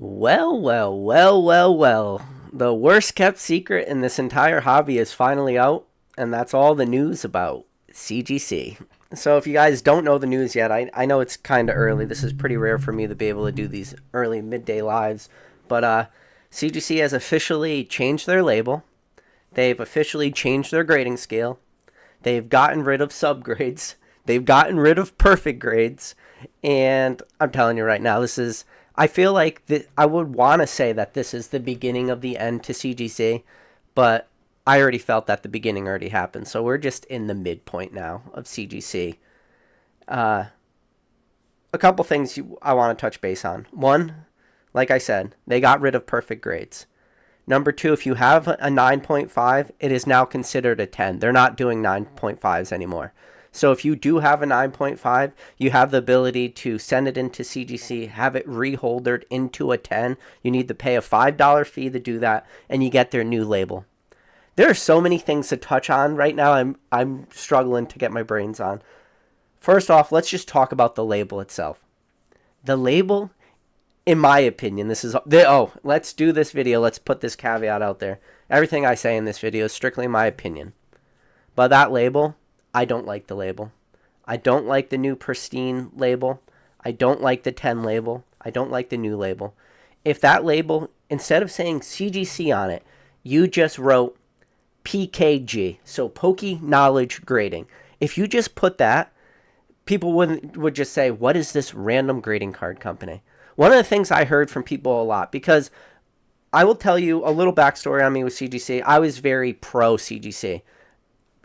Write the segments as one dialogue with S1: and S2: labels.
S1: Well, well, well, well, well. The worst kept secret in this entire hobby is finally out, and that's all the news about CGC. So, if you guys don't know the news yet, I know it's kind of early. This is pretty rare for me to be able to do these early midday lives. But CGC has officially changed their label, they've officially changed their grading scale, they've gotten rid of subgrades, they've gotten rid of perfect grades, and I'm telling you right now, this is I feel like I would want to say that this is the beginning of the end to CGC, but I already felt that the beginning already happened. So we're just in the midpoint now of CGC. A couple things I want to touch base on. One, like I said, they got rid of perfect grades. Number two, if you have a 9.5, it is now considered a 10. They're not doing 9.5s anymore. So if you do have a 9.5, you have the ability to send it into CGC, have it reholdered into a 10. You need to pay a $5 fee to do that, and you get their new label. There are so many things to touch on right now. I'm struggling to get my brains on. First off, let's just talk about the label itself. The label, in my opinion, let's do this video. Let's put this caveat out there. Everything I say in this video is strictly my opinion. But that label, I don't like the label. I don't like the new Pristine label. I don't like the 10 label. I don't like the new label. If that label, instead of saying CGC on it, you just wrote PKG, so Pokey Knowledge Grading. If you just put that, people would just say, what is this random grading card company? One of the things I heard from people a lot, because I will tell you a little backstory on me with CGC. I was very pro CGC.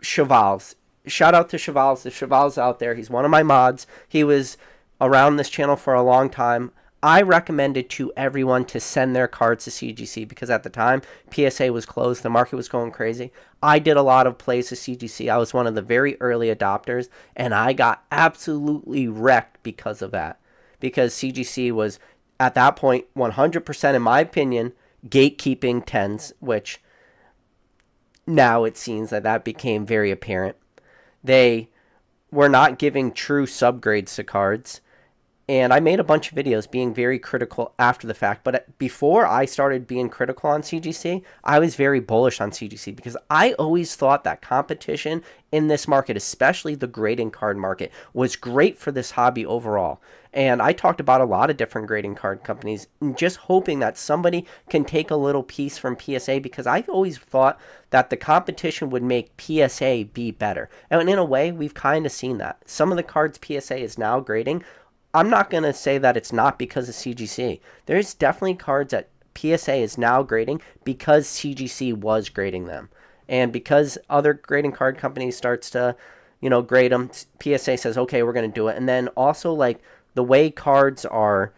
S1: Chevals. Shout out to Chevals. If Chevals out there, he's one of my mods. He was around this channel for a long time. I recommended to everyone to send their cards to CGC because at the time, PSA was closed. The market was going crazy. I did a lot of plays with CGC. I was one of the very early adopters, and I got absolutely wrecked because of that. Because CGC was, at that point, 100%, in my opinion, gatekeeping 10s, which now it seems that became very apparent. They were not giving true subgrades to cards. And I made a bunch of videos being very critical after the fact. But before I started being critical on CGC, I was very bullish on CGC because I always thought that competition in this market, especially the grading card market, was great for this hobby overall. And I talked about a lot of different grading card companies, just hoping that somebody can take a little piece from PSA because I always thought that the competition would make PSA be better. And in a way, we've kind of seen that. Some of the cards PSA is now grading, I'm not going to say that it's not because of CGC. There's definitely cards that PSA is now grading because CGC was grading them. And because other grading card companies starts to, grade them, PSA says, okay, we're going to do it. And then also, like, the way cards are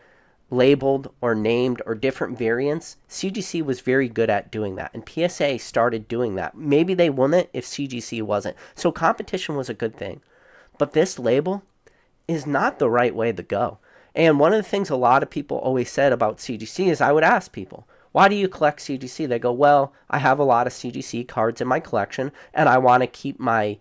S1: labeled or named or different variants, CGC was very good at doing that. And PSA started doing that. Maybe they wouldn't if CGC wasn't. So competition was a good thing. But this label is not the right way to go. And one of the things a lot of people always said about CGC is I would ask people, why do you collect CGC? They go, well, I have a lot of CGC cards in my collection and I want to keep my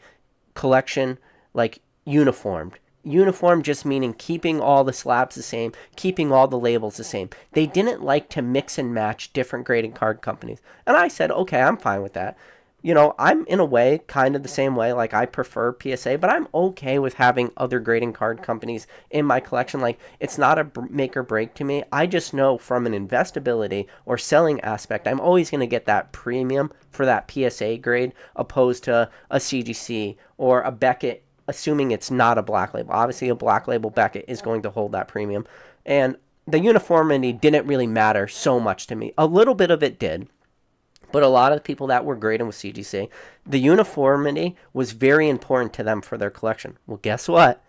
S1: collection like uniformed. Uniform just meaning keeping all the slabs the same, keeping all the labels the same. They didn't like to mix and match different grading card companies. And I said, okay, I'm fine with that. I'm in a way kind of the same way. Like, I prefer PSA, but I'm okay with having other grading card companies in my collection. Like, it's not a make or break to me. I just know from an investability or selling aspect, I'm always going to get that premium for that PSA grade opposed to a CGC or a Beckett, assuming it's not a black label. Obviously, a black label Beckett is going to hold that premium. And the uniformity didn't really matter so much to me. A little bit of it did. But a lot of the people that were grading with CGC, the uniformity was very important to them for their collection. Well, guess what?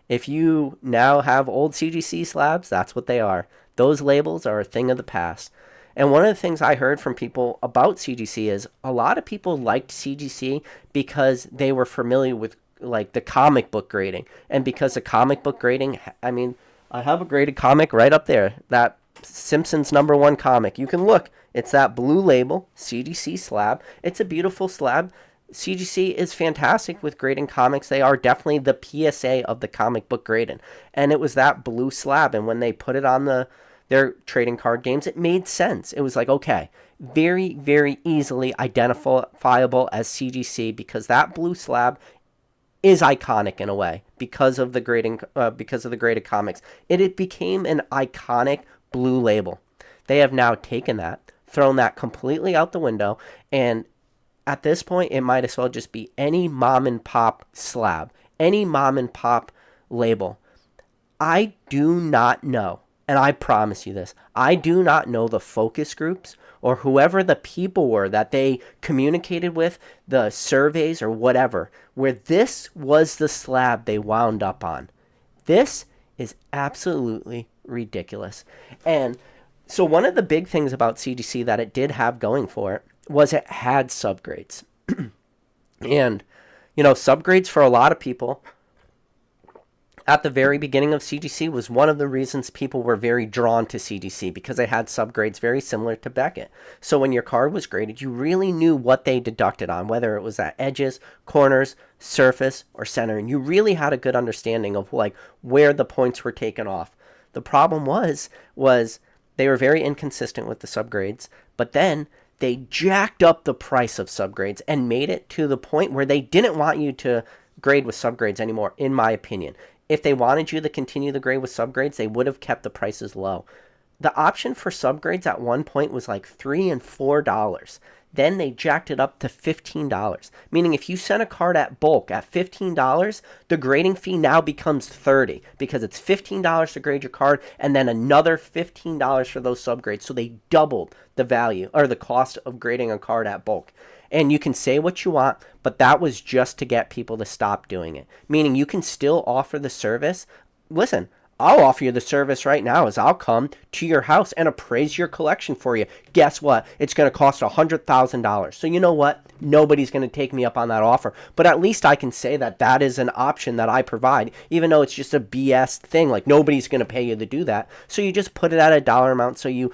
S1: If you now have old CGC slabs, that's what they are. Those labels are a thing of the past. And one of the things I heard from people about CGC is a lot of people liked CGC because they were familiar with like the comic book grading. And because the comic book grading, I mean, I have a graded comic right up there. That Simpsons #1 comic. You can look. It's that blue label, CGC slab. It's a beautiful slab. CGC is fantastic with grading comics. They are definitely the PSA of the comic book grading. And it was that blue slab. And when they put it on the They're trading card games. It made sense. It was like, okay, very, very easily identifiable as CGC because that blue slab is iconic in a way because of the graded comics. It became an iconic blue label. They have now taken that, thrown that completely out the window, and at this point, it might as well just be any mom and pop slab, any mom and pop label. I do not know, and I promise you this, I do not know the focus groups or whoever the people were that they communicated with, the surveys or whatever, where this was the slab they wound up on. This is absolutely ridiculous. And so one of the big things about CGC that it did have going for it was it had subgrades. And, subgrades for a lot of people at the very beginning of CGC was one of the reasons people were very drawn to CGC because they had subgrades very similar to Beckett. So when your card was graded, you really knew what they deducted on, whether it was at edges, corners, surface, or center. And you really had a good understanding of where the points were taken off. The problem was they were very inconsistent with the subgrades, but then they jacked up the price of subgrades and made it to the point where they didn't want you to grade with subgrades anymore, in my opinion. If they wanted you to continue the grade with subgrades, they would have kept the prices low. The option for subgrades at one point was like $3 and $4. Then they jacked it up to $15, meaning if you sent a card at bulk at $15, the grading fee now becomes $30 because it's $15 to grade your card and then another $15 for those subgrades. So they doubled the value or the cost of grading a card at bulk. And you can say what you want, but that was just to get people to stop doing it, meaning you can still offer the service. Listen, I'll offer you the service right now is I'll come to your house and appraise your collection for you. Guess what? It's going to cost $100,000. So you know what? Nobody's going to take me up on that offer. But at least I can say that that is an option that I provide, even though it's just a BS thing. Like nobody's going to pay you to do that. So you just put it at a dollar amount. So you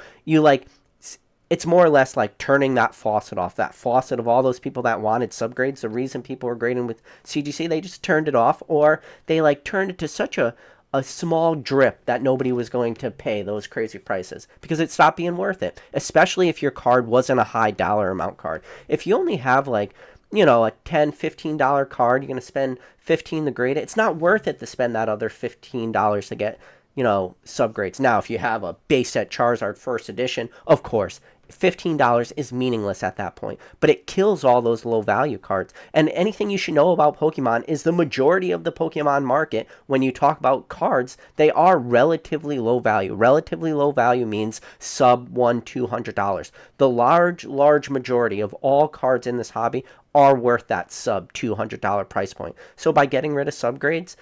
S1: it's more or less like turning that faucet off, that faucet of all those people that wanted subgrades. The reason people were grading with CGC, they just turned it off, or they turned it to such a small drip that nobody was going to pay those crazy prices because it stopped being worth it, especially if your card wasn't a high dollar amount card. If you only have a $10-15 card, you're going to spend $15 to grade it. It's not worth it to spend that other $15 to get subgrades. Now, if you have a base set Charizard first edition, of course, $15 is meaningless at that point, but it kills all those low value cards. And anything you should know about Pokemon is the majority of the Pokemon market, when you talk about cards, they are relatively low value. Relatively low value means sub $100-200. The large majority of all cards in this hobby are worth that sub $200 price point. So by getting rid of subgrades,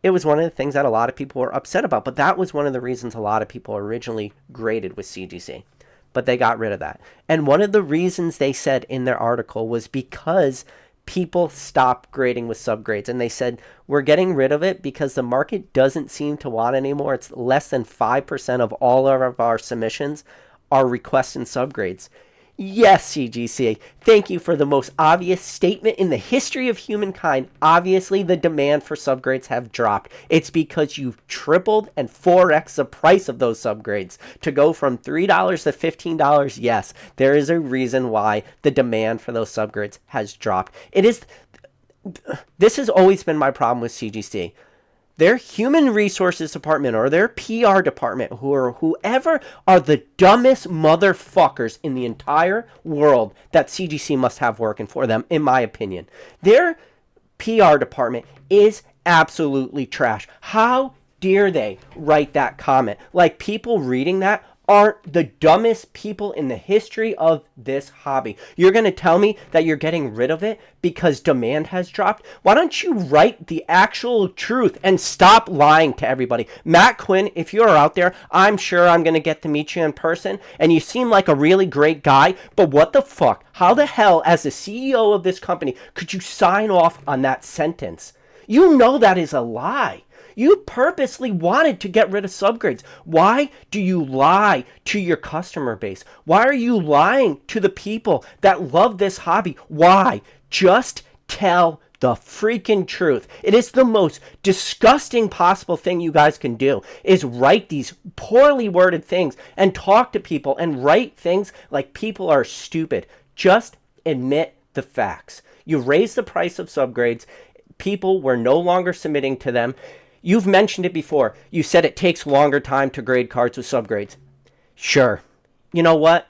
S1: it was one of the things that a lot of people were upset about, but that was one of the reasons a lot of people originally graded with CGC. But they got rid of that. And one of the reasons they said in their article was because people stopped grading with subgrades. And they said, we're getting rid of it because the market doesn't seem to want it anymore. It's less than 5% of all of our submissions are requesting subgrades. Yes, CGC, thank you for the most obvious statement in the history of humankind. Obviously, the demand for subgrades have dropped. It's because you've tripled and 4x the price of those subgrades. To go from $3 to $15, yes, there is a reason why the demand for those subgrades has dropped. This has always been my problem with CGC. Their human resources department or their PR department, whoever are the dumbest motherfuckers in the entire world that CGC must have working for them, in my opinion. Their PR department is absolutely trash. How dare they write that comment? People reading that aren't the dumbest people in the history of this hobby. You're going to tell me that you're getting rid of it because demand has dropped? Why don't you write the actual truth and stop lying to everybody? Matt Quinn, if you're out there, I'm sure I'm going to get to meet you in person, and you seem like a really great guy, but what the fuck? How the hell, as the CEO of this company, could you sign off on that sentence? You know that is a lie. You purposely wanted to get rid of subgrades. Why do you lie to your customer base? Why are you lying to the people that love this hobby? Why? Just tell the freaking truth. It is the most disgusting possible thing you guys can do, is write these poorly worded things and talk to people and write things like people are stupid. Just admit the facts. You raised the price of subgrades. People were no longer submitting to them. You've mentioned it before. You said it takes longer time to grade cards with subgrades. Sure. You know what?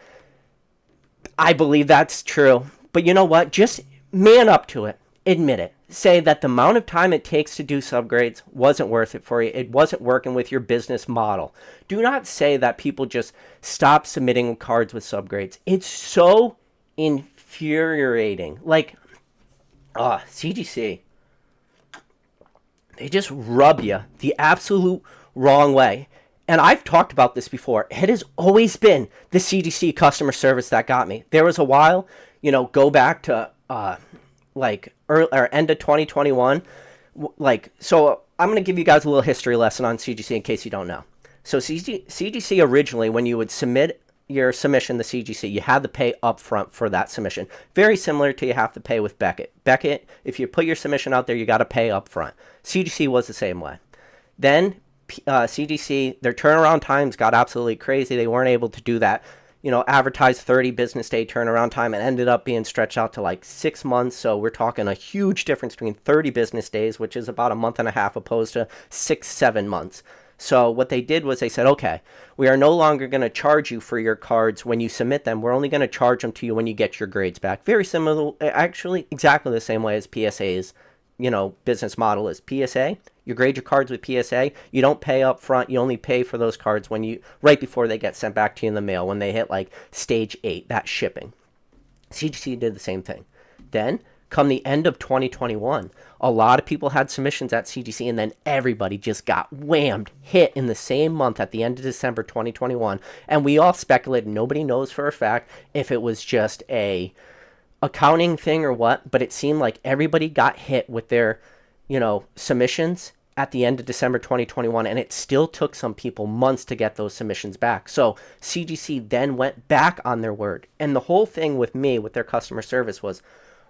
S1: I believe that's true. But you know what? Just man up to it. Admit it. Say that the amount of time it takes to do subgrades wasn't worth it for you. It wasn't working with your business model. Do not say that people just stop submitting cards with subgrades. It's so infuriating. Like, CGC. They just rub you the absolute wrong way. And I've talked about this before. It has always been the CGC customer service that got me. There was a while, go back to end of 2021. So I'm going to give you guys a little history lesson on CGC in case you don't know. So CGC originally, when you would submit your submission to CGC, you had to pay upfront for that submission. Very similar to you have to pay with Beckett. Beckett, if you put your submission out there, you got to pay upfront. CGC was the same way. Then CGC, their turnaround times got absolutely crazy. They weren't able to do that, advertised 30 business day turnaround time, and ended up being stretched out to like 6 months. So we're talking a huge difference between 30 business days, which is about a month and a half, opposed to 6-7 months. So what they did was they said, okay, we are no longer going to charge you for your cards when you submit them. We're only going to charge them to you when you get your grades back. Very similar, actually exactly the same way as PSA's, business model is. PSA, you grade your cards with PSA. You don't pay up front. You only pay for those cards right before they get sent back to you in the mail, when they hit like stage 8, that shipping. CGC did the same thing. Then, come the end of 2021, a lot of people had submissions at CGC, and then everybody just got whammed, hit in the same month at the end of December 2021. And we all speculated. Nobody knows for a fact if it was just a accounting thing or what, but it seemed like everybody got hit with their, submissions at the end of December 2021, and it still took some people months to get those submissions back. So CGC then went back on their word. And the whole thing with me, with their customer service, was,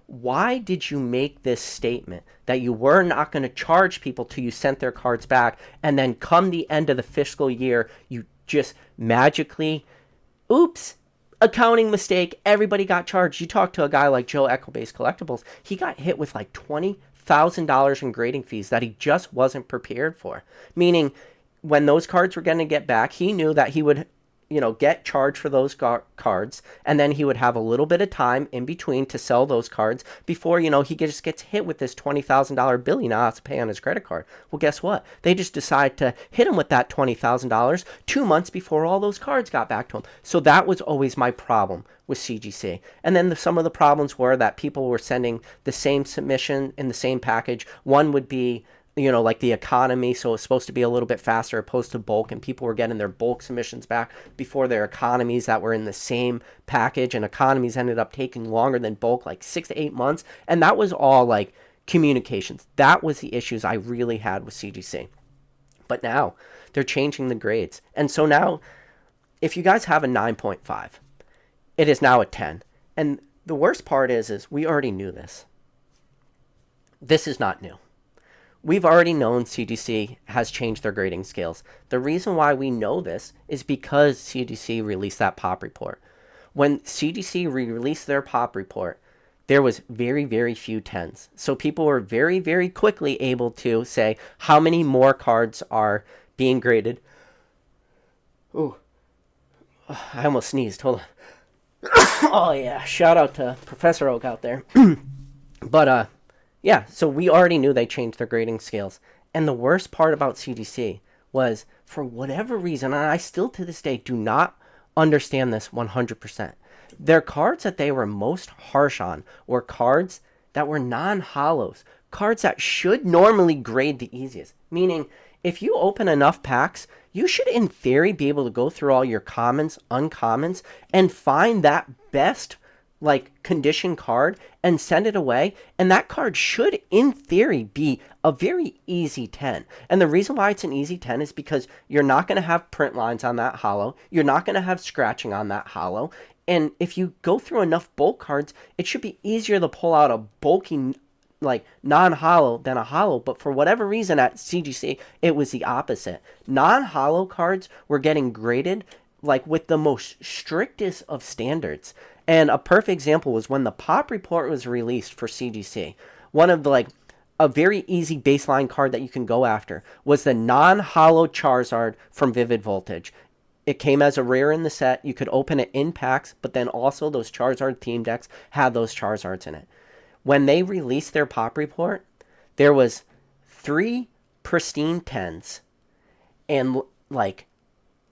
S1: why did you make this statement that you were not going to charge people till you sent their cards back, and then come the end of the fiscal year, you just magically, oops, accounting mistake, everybody got charged. You talk to a guy like Joe Eckelbase Collectibles, he got hit with like $20,000 in grading fees that he just wasn't prepared for. Meaning, when those cards were going to get back, he knew that he would, get charged for those cards, and then he would have a little bit of time in between to sell those cards before, he just gets hit with this $20,000 bill he now has to pay on his credit card. Well, guess what? They just decide to hit him with that $20,000 2 months before all those cards got back to him. So that was always my problem with CGC. And then some of the problems were that people were sending the same submission in the same package. One would be, like the economy, so it's supposed to be a little bit faster opposed to bulk, and people were getting their bulk submissions back before their economies that were in the same package, and economies ended up taking longer than bulk, like 6 to 8 months, and that was all like communications. That was the issues I really had with CGC. But now they're changing the grades, and so now if you guys have a 9.5, it is now a 10, and the worst part is we already knew this. This is not new. We've already known CGC has changed their grading scales. The reason why we know this is because CGC released that POP report. When CGC released their POP report, there was very, very few 10s. So people were very, very quickly able to say how many more cards are being graded. Ooh, I almost sneezed. Hold on. Oh, yeah. Shout out to Professor Oak out there. But, yeah, so we already knew they changed their grading scales. And the worst part about CGC was, for whatever reason, and I still to this day do not understand this 100%, their cards that they were most harsh on were cards that were non-hollows, cards that should normally grade the easiest. Meaning, if you open enough packs, you should in theory be able to go through all your commons, uncommons, and find that best condition card and send it away, and that card should in theory be a very easy 10. And the reason why it's an easy 10 is because you're not going to have print lines on that hollow, you're not going to have scratching on that hollow, and if you go through enough bulk cards, it should be easier to pull out a bulky like non-hollow than a hollow, but for whatever reason at CGC it was the opposite. Non-hollow cards were getting graded like with the most strictest of standards. And a perfect example was when the pop report was released for CGC. One of the like a very easy baseline card that you can go after was the non-hollow Charizard from Vivid Voltage. It came as a rare in the set. You could open it in packs, but then also those Charizard theme decks had those Charizards in it. When they released their pop report, there was 3 pristine 10s and like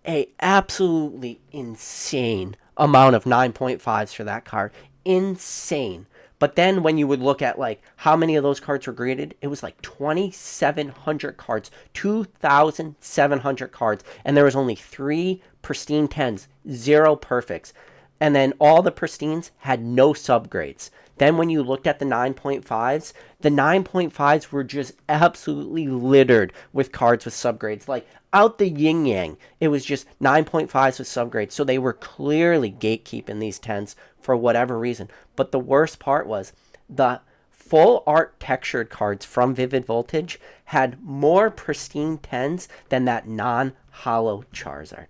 S1: a absolutely insane amount of 9.5s for that card. Insane. But then when you would look at like how many of those cards were graded, it was like 2,700 cards, 2,700 cards, and there was only 3 pristine 10s, 0 perfects. And then all the pristines had no subgrades. Then when you looked at the 9.5s, the 9.5s were just absolutely littered with cards with subgrades. Like out the yin yang, it was just 9.5s with subgrades. So they were clearly gatekeeping these 10s for whatever reason. But the worst part was the full art textured cards from Vivid Voltage had more pristine 10s than that non-hollow Charizard.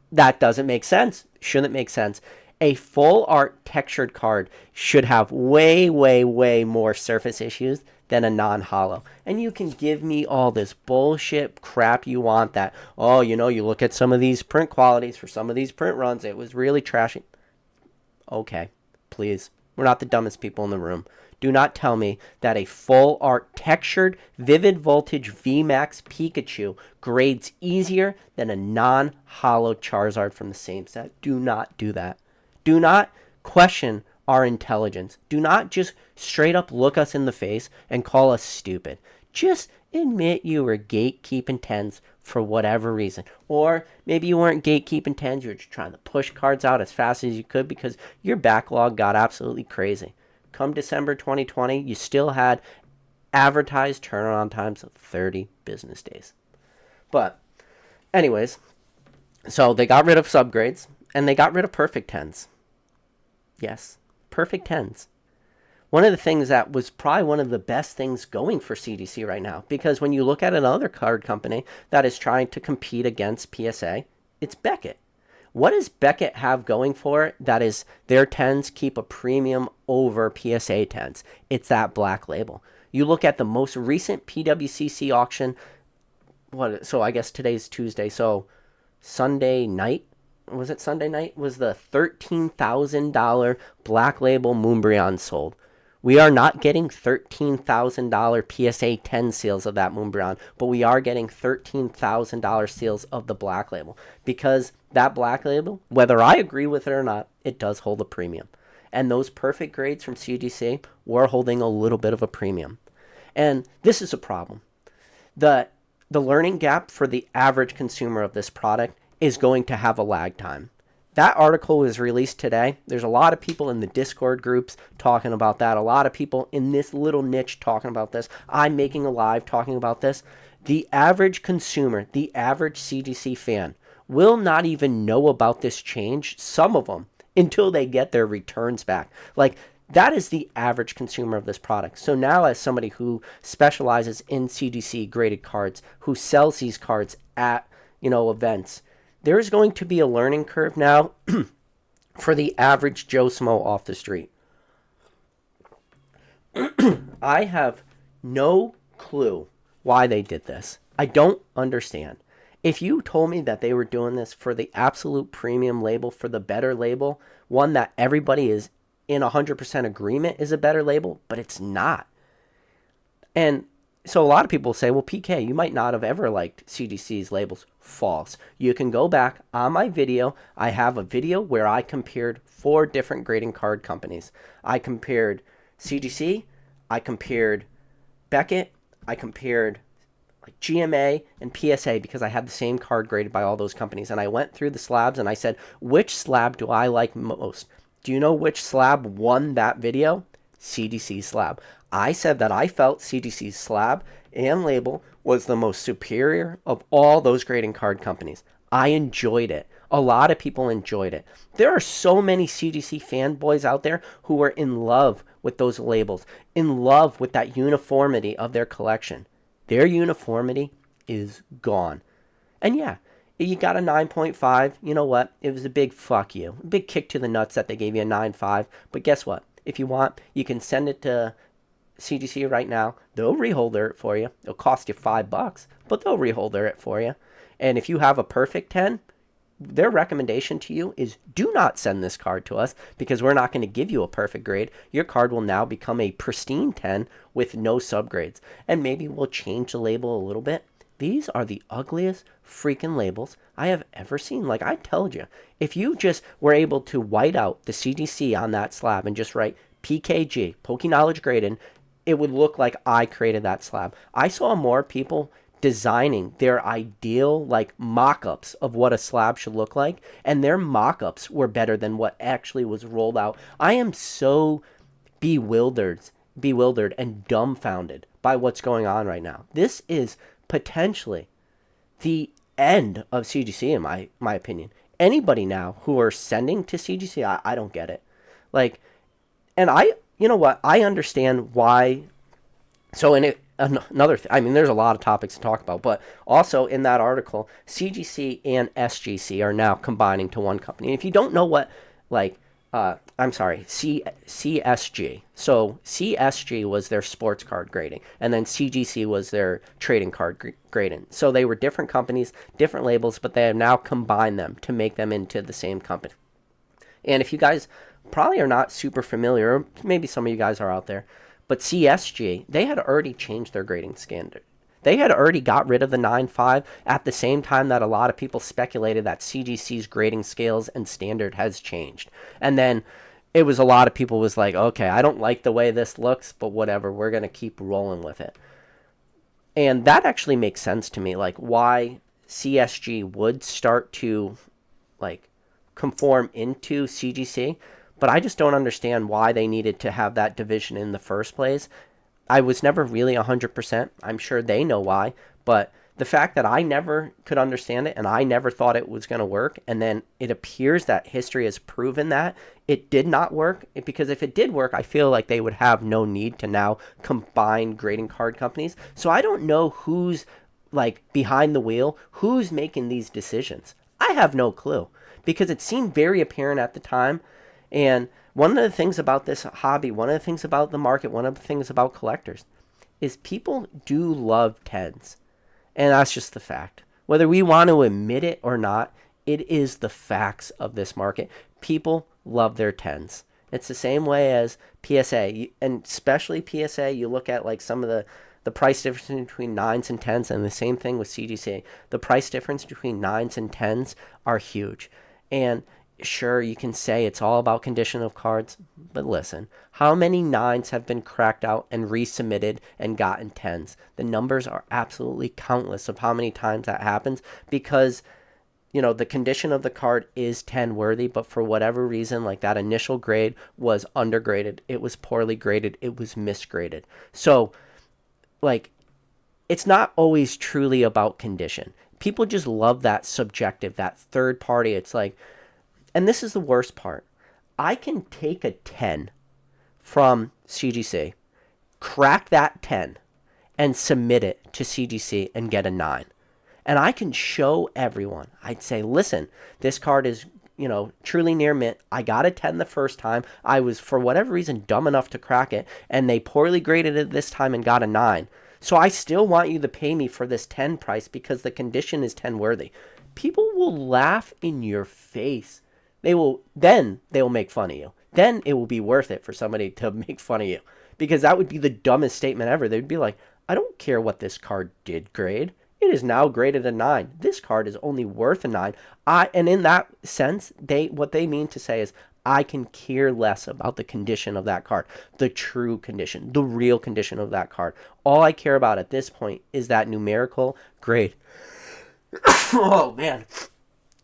S1: That doesn't make sense. Shouldn't make sense. A full art textured card should have way, way, way more surface issues than a non-hollow. And you can give me all this bullshit crap you want that, oh, you know, you look at some of these print qualities for some of these print runs, it was really trashy. Okay, please. We're not the dumbest people in the room. Do not tell me that a full art textured Vivid Voltage VMAX Pikachu grades easier than a non-hollow Charizard from the same set. Do not do that. Do not question our intelligence. Do not just straight up look us in the face and call us stupid. Just admit you were gatekeeping 10s for whatever reason. Or maybe you weren't gatekeeping 10s, you were just trying to push cards out as fast as you could because your backlog got absolutely crazy. Come December 2020, you still had advertised turnaround times of 30 business days. But anyways, so they got rid of subgrades and they got rid of perfect 10s. Yes, perfect 10s. One of the things that was probably one of the best things going for CGC right now, because when you look at another card company that is trying to compete against PSA, it's Beckett. What does Beckett have going for it that is their 10s keep a premium over PSA 10s? It's that black label. You look at the most recent PWCC auction, so I guess today's Tuesday, so Sunday night, was it Sunday night? Was the $13,000 black label Moonbreon sold. We are not getting $13,000 PSA 10 sales of that Moonbreon, but we are getting $13,000 sales of the black label because that black label, whether I agree with it or not, it does hold a premium. And those perfect grades from CGC were holding a little bit of a premium. And this is a problem. The learning gap for the average consumer of this product is going to have a lag time. That article was released today. There's a lot of people in the Discord groups talking about that. A lot of people in this little niche talking about this. I'm making a live talking about this. The average consumer, the average CGC fan, will not even know about this change, some of them, until they get their returns back. Like, that is the average consumer of this product. So now as somebody who specializes in CGC graded cards, who sells these cards at, events, there's going to be a learning curve now for the average Joe Smo off the street. I have no clue why they did this. I don't understand. If you told me that they were doing this for the absolute premium label, for the better label, one that everybody is in 100% agreement is a better label, but it's not. And so a lot of people say, well, PK, you might not have ever liked CGC's labels. False. You can go back on my video. I have a video where I compared 4 different grading card companies. I compared CGC, I compared Beckett, I compared GMA and PSA because I had the same card graded by all those companies. And I went through the slabs and I said, which slab do I like most? Do you know which slab won that video? CGC slab. I said that I felt CGC's slab and label was the most superior of all those grading card companies. I enjoyed it. A lot of people enjoyed it. There are so many CGC fanboys out there who were in love with those labels, in love with that uniformity of their collection. Their uniformity is gone. And yeah, you got a 9.5. You know what? It was a big fuck you. A big kick to the nuts that they gave you a 9.5. But guess what? If you want, you can send it to CGC right now. They'll reholder it for you. It'll cost you $5, but they'll reholder it for you. And if you have a perfect 10, their recommendation to you is do not send this card to us because we're not going to give you a perfect grade. Your card will now become a pristine 10 with no subgrades. And maybe we'll change the label a little bit. These are the ugliest freaking labels I have ever seen. Like I told you, if you just were able to white out the CGC on that slab and just write PKG, Poke Knowledge Graded, it would look like I created that slab. I saw more people designing their ideal like mock-ups of what a slab should look like, and their mock-ups were better than what actually was rolled out. I am so bewildered and dumbfounded by what's going on right now. This is potentially the end of CGC in my opinion. Anybody now who are sending to CGC, I don't get it. Like, and you know what? I understand why. So in it, I mean, there's a lot of topics to talk about, but also in that article, CGC and SGC are now combining to one company. And if you don't know what, like, CSG. So CSG was their sports card grading, and then CGC was their trading card grading. So they were different companies, different labels, but they have now combined them to make them into the same company. And if you guys probably are not super familiar, or maybe some of you guys are out there, but CSG, they had already changed their grading standard. They had already got rid of the 9.5 at the same time that a lot of people speculated that CGC's grading scales and standard has changed. And then it was a lot of people was like, okay, I don't like the way this looks, but whatever, we're going to keep rolling with it. And that actually makes sense to me, like why CSG would start to like conform into CGC. But I just don't understand why they needed to have that division in the first place. I was never really 100%. I'm sure they know why. But the fact that I never could understand it and I never thought it was going to work, and then it appears that history has proven that it did not work. Because if it did work, I feel like they would have no need to now combine grading card companies. So I don't know who's like behind the wheel, who's making these decisions. I have no clue because it seemed very apparent at the time. And one of the things about this hobby, one of the things about the market, one of the things about collectors is people do love 10s. And that's just the fact. Whether we want to admit it or not, it is the facts of this market. People love their 10s. It's the same way as PSA, and especially PSA, you look at like some of the price difference between 9s and 10s, and the same thing with CGC. The price difference between 9s and 10s are huge. And sure, you can say it's all about condition of cards, but listen, how many 9s have been cracked out and resubmitted and gotten 10s? The numbers are absolutely countless of how many times that happens because, you know, the condition of the card is 10 worthy, but for whatever reason, like that initial grade was undergraded, it was poorly graded, it was misgraded. So, like, it's not always truly about condition. People just love that subjective, that third party. It's like, and this is the worst part. I can take a 10 from CGC, crack that 10, and submit it to CGC and get a 9. And I can show everyone. I'd say, listen, this card is, you know, truly near mint. I got a 10 the first time. I was, for whatever reason, dumb enough to crack it, and they poorly graded it this time and got a 9. So I still want you to pay me for this 10 price because the condition is 10 worthy. People will laugh in your face. They will make fun of you. Then it will be worth it for somebody to make fun of you. Because that would be the dumbest statement ever. They'd be like, I don't care what this card did grade. It is now graded a 9. This card is only worth a 9. And in that sense, what they mean to say is, I can care less about the condition of that card. The true condition. The real condition of that card. All I care about at this point is that numerical grade. Oh, man.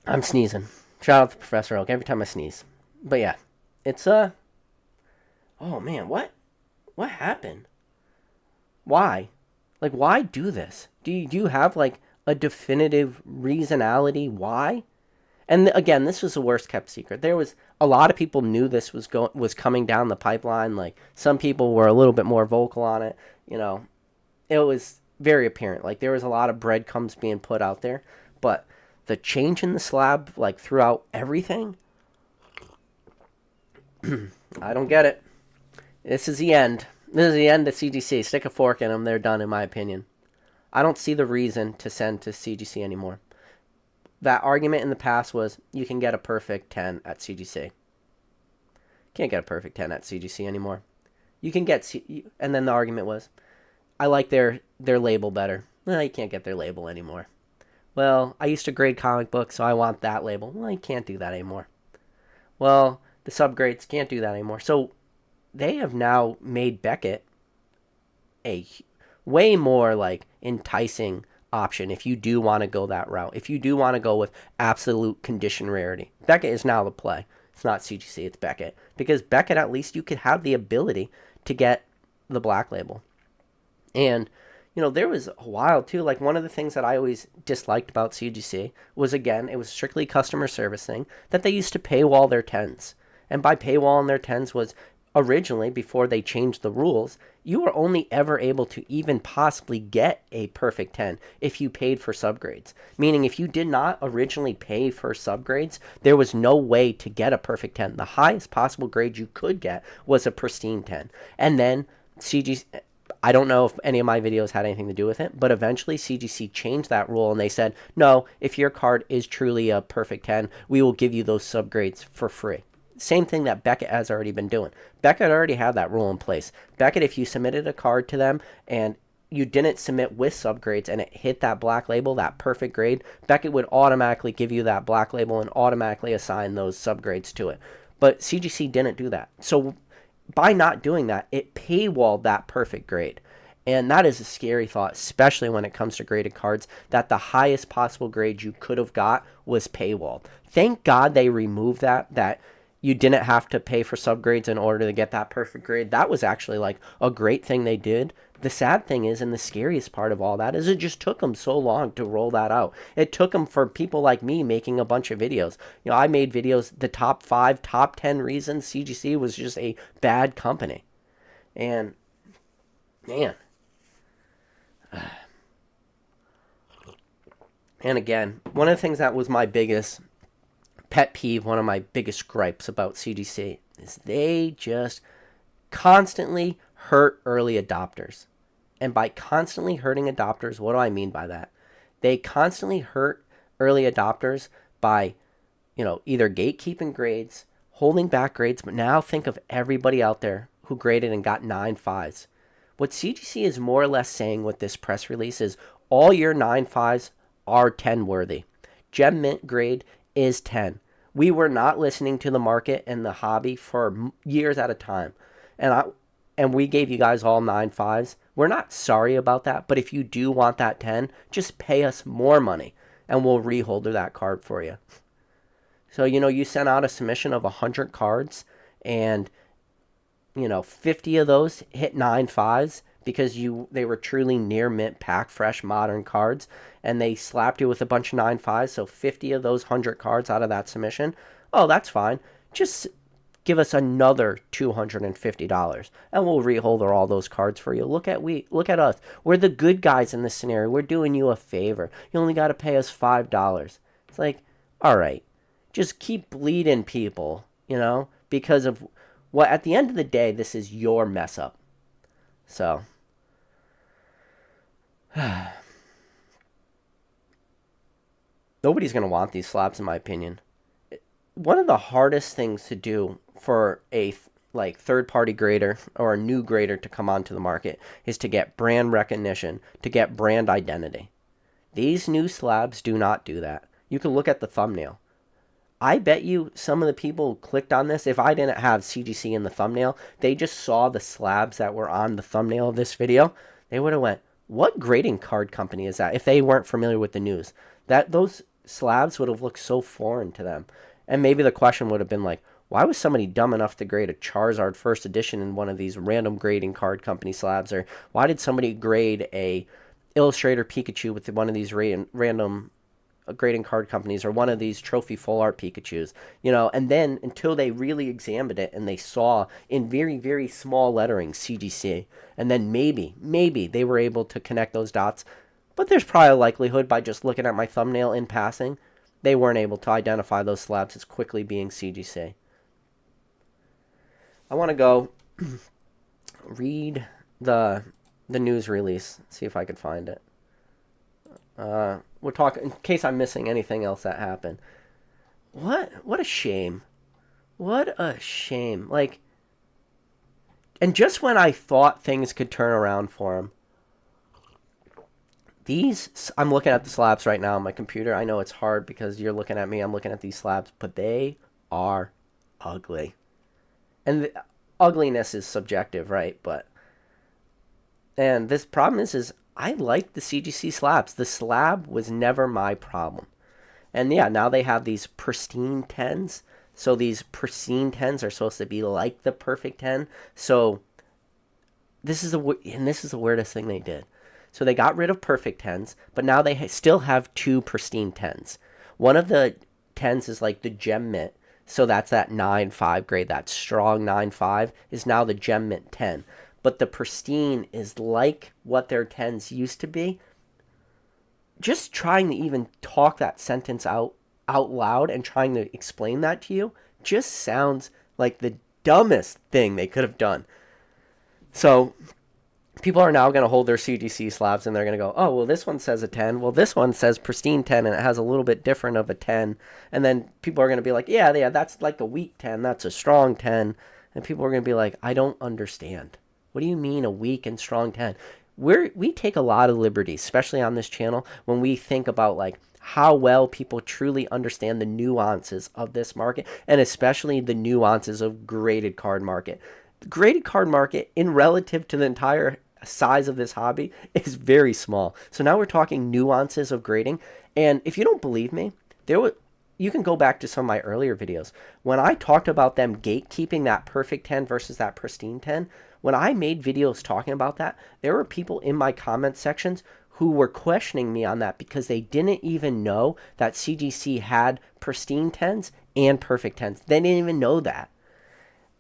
S1: I'm sneezing. Shout out to Professor Oak every time I sneeze. But yeah, it's oh man, what happened? Why? Like, why do this? Do you have like a definitive reasonality why? And again, this was the worst kept secret. There was a lot of people knew this was coming down the pipeline. Like some people were a little bit more vocal on it. You know, it was very apparent. Like there was a lot of breadcrumbs being put out there, but the change in the slab, like throughout everything, I don't get it. This is the end. This is the end of CGC. Stick a fork in them. They're done, in my opinion. I don't see the reason to send to CGC anymore. That argument in the past was you can get a perfect 10 at CGC. Can't get a perfect 10 at CGC anymore. You can get, and then the argument was, I like their label better. Well, you can't get their label anymore. Well, I used to grade comic books, so I want that label. Well, you can't do that anymore. Well, the subgrades can't do that anymore. So they have now made Beckett a way more like enticing option if you do want to go that route. If you do want to go with absolute condition rarity, Beckett is now the play. It's not CGC, it's Beckett. Because Beckett, at least you could have the ability to get the black label. And, you know, there was a while too, like one of the things that I always disliked about CGC was, again, it was strictly customer service thing, that they used to paywall their 10s. And by paywalling their 10s was originally, before they changed the rules, you were only ever able to even possibly get a perfect 10 if you paid for subgrades. Meaning if you did not originally pay for subgrades, there was no way to get a perfect 10. The highest possible grade you could get was a pristine 10. And then CGC, I don't know if any of my videos had anything to do with it, but eventually CGC changed that rule and they said, no, if your card is truly a perfect 10, we will give you those subgrades for free. Same thing that Beckett has already been doing. Beckett already had that rule in place. Beckett, if you submitted a card to them and you didn't submit with subgrades and it hit that black label, that perfect grade, Beckett would automatically give you that black label and automatically assign those subgrades to it. But CGC didn't do that. So by not doing that, it paywalled that perfect grade. And that is a scary thought, especially when it comes to graded cards, that the highest possible grade you could have got was paywalled. Thank God they removed that you didn't have to pay for subgrades in order to get that perfect grade. That was actually like a great thing they did. The sad thing is, and the scariest part of all that, is it just took them so long to roll that out. It took them for people like me making a bunch of videos. You know, I made videos, the top 5, top 10 reasons CGC was just a bad company. And, man. And again, one of the things that was my biggest pet peeve, one of my biggest gripes about CGC is they just constantly hurt early adopters. And by constantly hurting adopters, what do I mean by that? They constantly hurt early adopters by, you know, either gatekeeping grades, holding back grades, but now think of everybody out there who graded and got 9.5s. What CGC is more or less saying with this press release is all your 9.5s are 10 worthy. Gem Mint grade is 10. We were not listening to the market and the hobby for years at a time. And we gave you guys all 9.5s. We're not sorry about that, but if you do want that 10, just pay us more money and we'll reholder that card for you. So, you know, you sent out a submission of 100 cards and, you know, 50 of those hit 9.5s because they were truly near mint, pack fresh, modern cards, and they slapped you with a bunch of 9.5s, so 50 of those 100 cards out of that submission, oh, that's fine. Just give us another $250, and we'll reholder all those cards for you. Look at us. We're the good guys in this scenario. We're doing you a favor. You only got to pay us $5. It's like, all right, just keep bleeding people, you know, because of what, at the end of the day, this is your mess up. So, nobody's going to want these slabs, in my opinion. One of the hardest things to do for a third-party grader or a new grader to come onto the market is to get brand recognition, to get brand identity. These new slabs do not do that. You can look at the thumbnail. I bet you some of the people who clicked on this, if I didn't have CGC in the thumbnail, they just saw the slabs that were on the thumbnail of this video. They would have went, what grading card company is that? If they weren't familiar with the news, those slabs would have looked so foreign to them. And maybe the question would have been like, why was somebody dumb enough to grade a Charizard first edition in one of these random grading card company slabs? Or why did somebody grade a Illustrator Pikachu with one of these random grading card companies or one of these trophy full art Pikachus, and then until they really examined it and they saw in very, very small lettering CGC, and then maybe they were able to connect those dots. But there's probably a likelihood by just looking at my thumbnail in passing, they weren't able to identify those slabs as quickly being CGC. I want to go read the news release, see if I could find it. We're talking in case I'm missing anything else that happened. What a shame. What a shame. Like, and just when I thought things could turn around for him, I'm looking at the slabs right now on my computer. I know it's hard because you're looking at me. I'm looking at these slabs, but they are ugly. And the ugliness is subjective, right? And this problem is I like the CGC slabs. The slab was never my problem. And yeah, now they have these pristine 10s. So these pristine 10s are supposed to be like the perfect 10. So this is the weirdest thing they did. So they got rid of perfect 10s, but now they still have two pristine 10s. One of the 10s is like the gem mint. So that's that 9.5 grade, that strong 9.5 is now the gem mint 10. But the pristine is like what their 10s used to be. Just trying to even talk that sentence out loud and trying to explain that to you just sounds like the dumbest thing they could have done. So people are now going to hold their CGC slabs and they're going to go, oh, well, this one says a 10. Well, this one says pristine 10 and it has a little bit different of a 10. And then people are going to be like, yeah, that's like a weak 10. That's a strong 10. And people are going to be like, I don't understand. What do you mean a weak and strong 10? We take a lot of liberties, especially on this channel, when we think about like how well people truly understand the nuances of this market, and especially the nuances of graded card market. The graded card market, in relative to the entire size of this hobby, is very small. So now we're talking nuances of grading, and if you don't believe me, you can go back to some of my earlier videos. When I talked about them gatekeeping that perfect 10 versus that pristine 10, when I made videos talking about that, there were people in my comment sections who were questioning me on that because they didn't even know that CGC had pristine 10s and perfect 10s. They didn't even know that.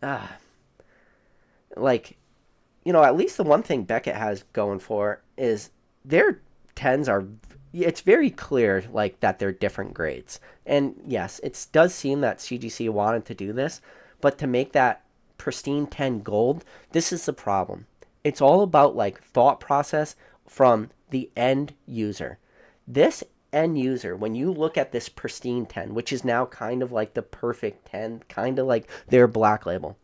S1: At least the one thing Beckett has going for is their 10s are, it's very clear like that they're different grades. And yes, it does seem that CGC wanted to do this, but to make that pristine 10 gold, this is the problem. It's all about like thought process from the end user. This end user, when you look at this pristine 10, which is now kind of like the perfect 10, kind of like their black label,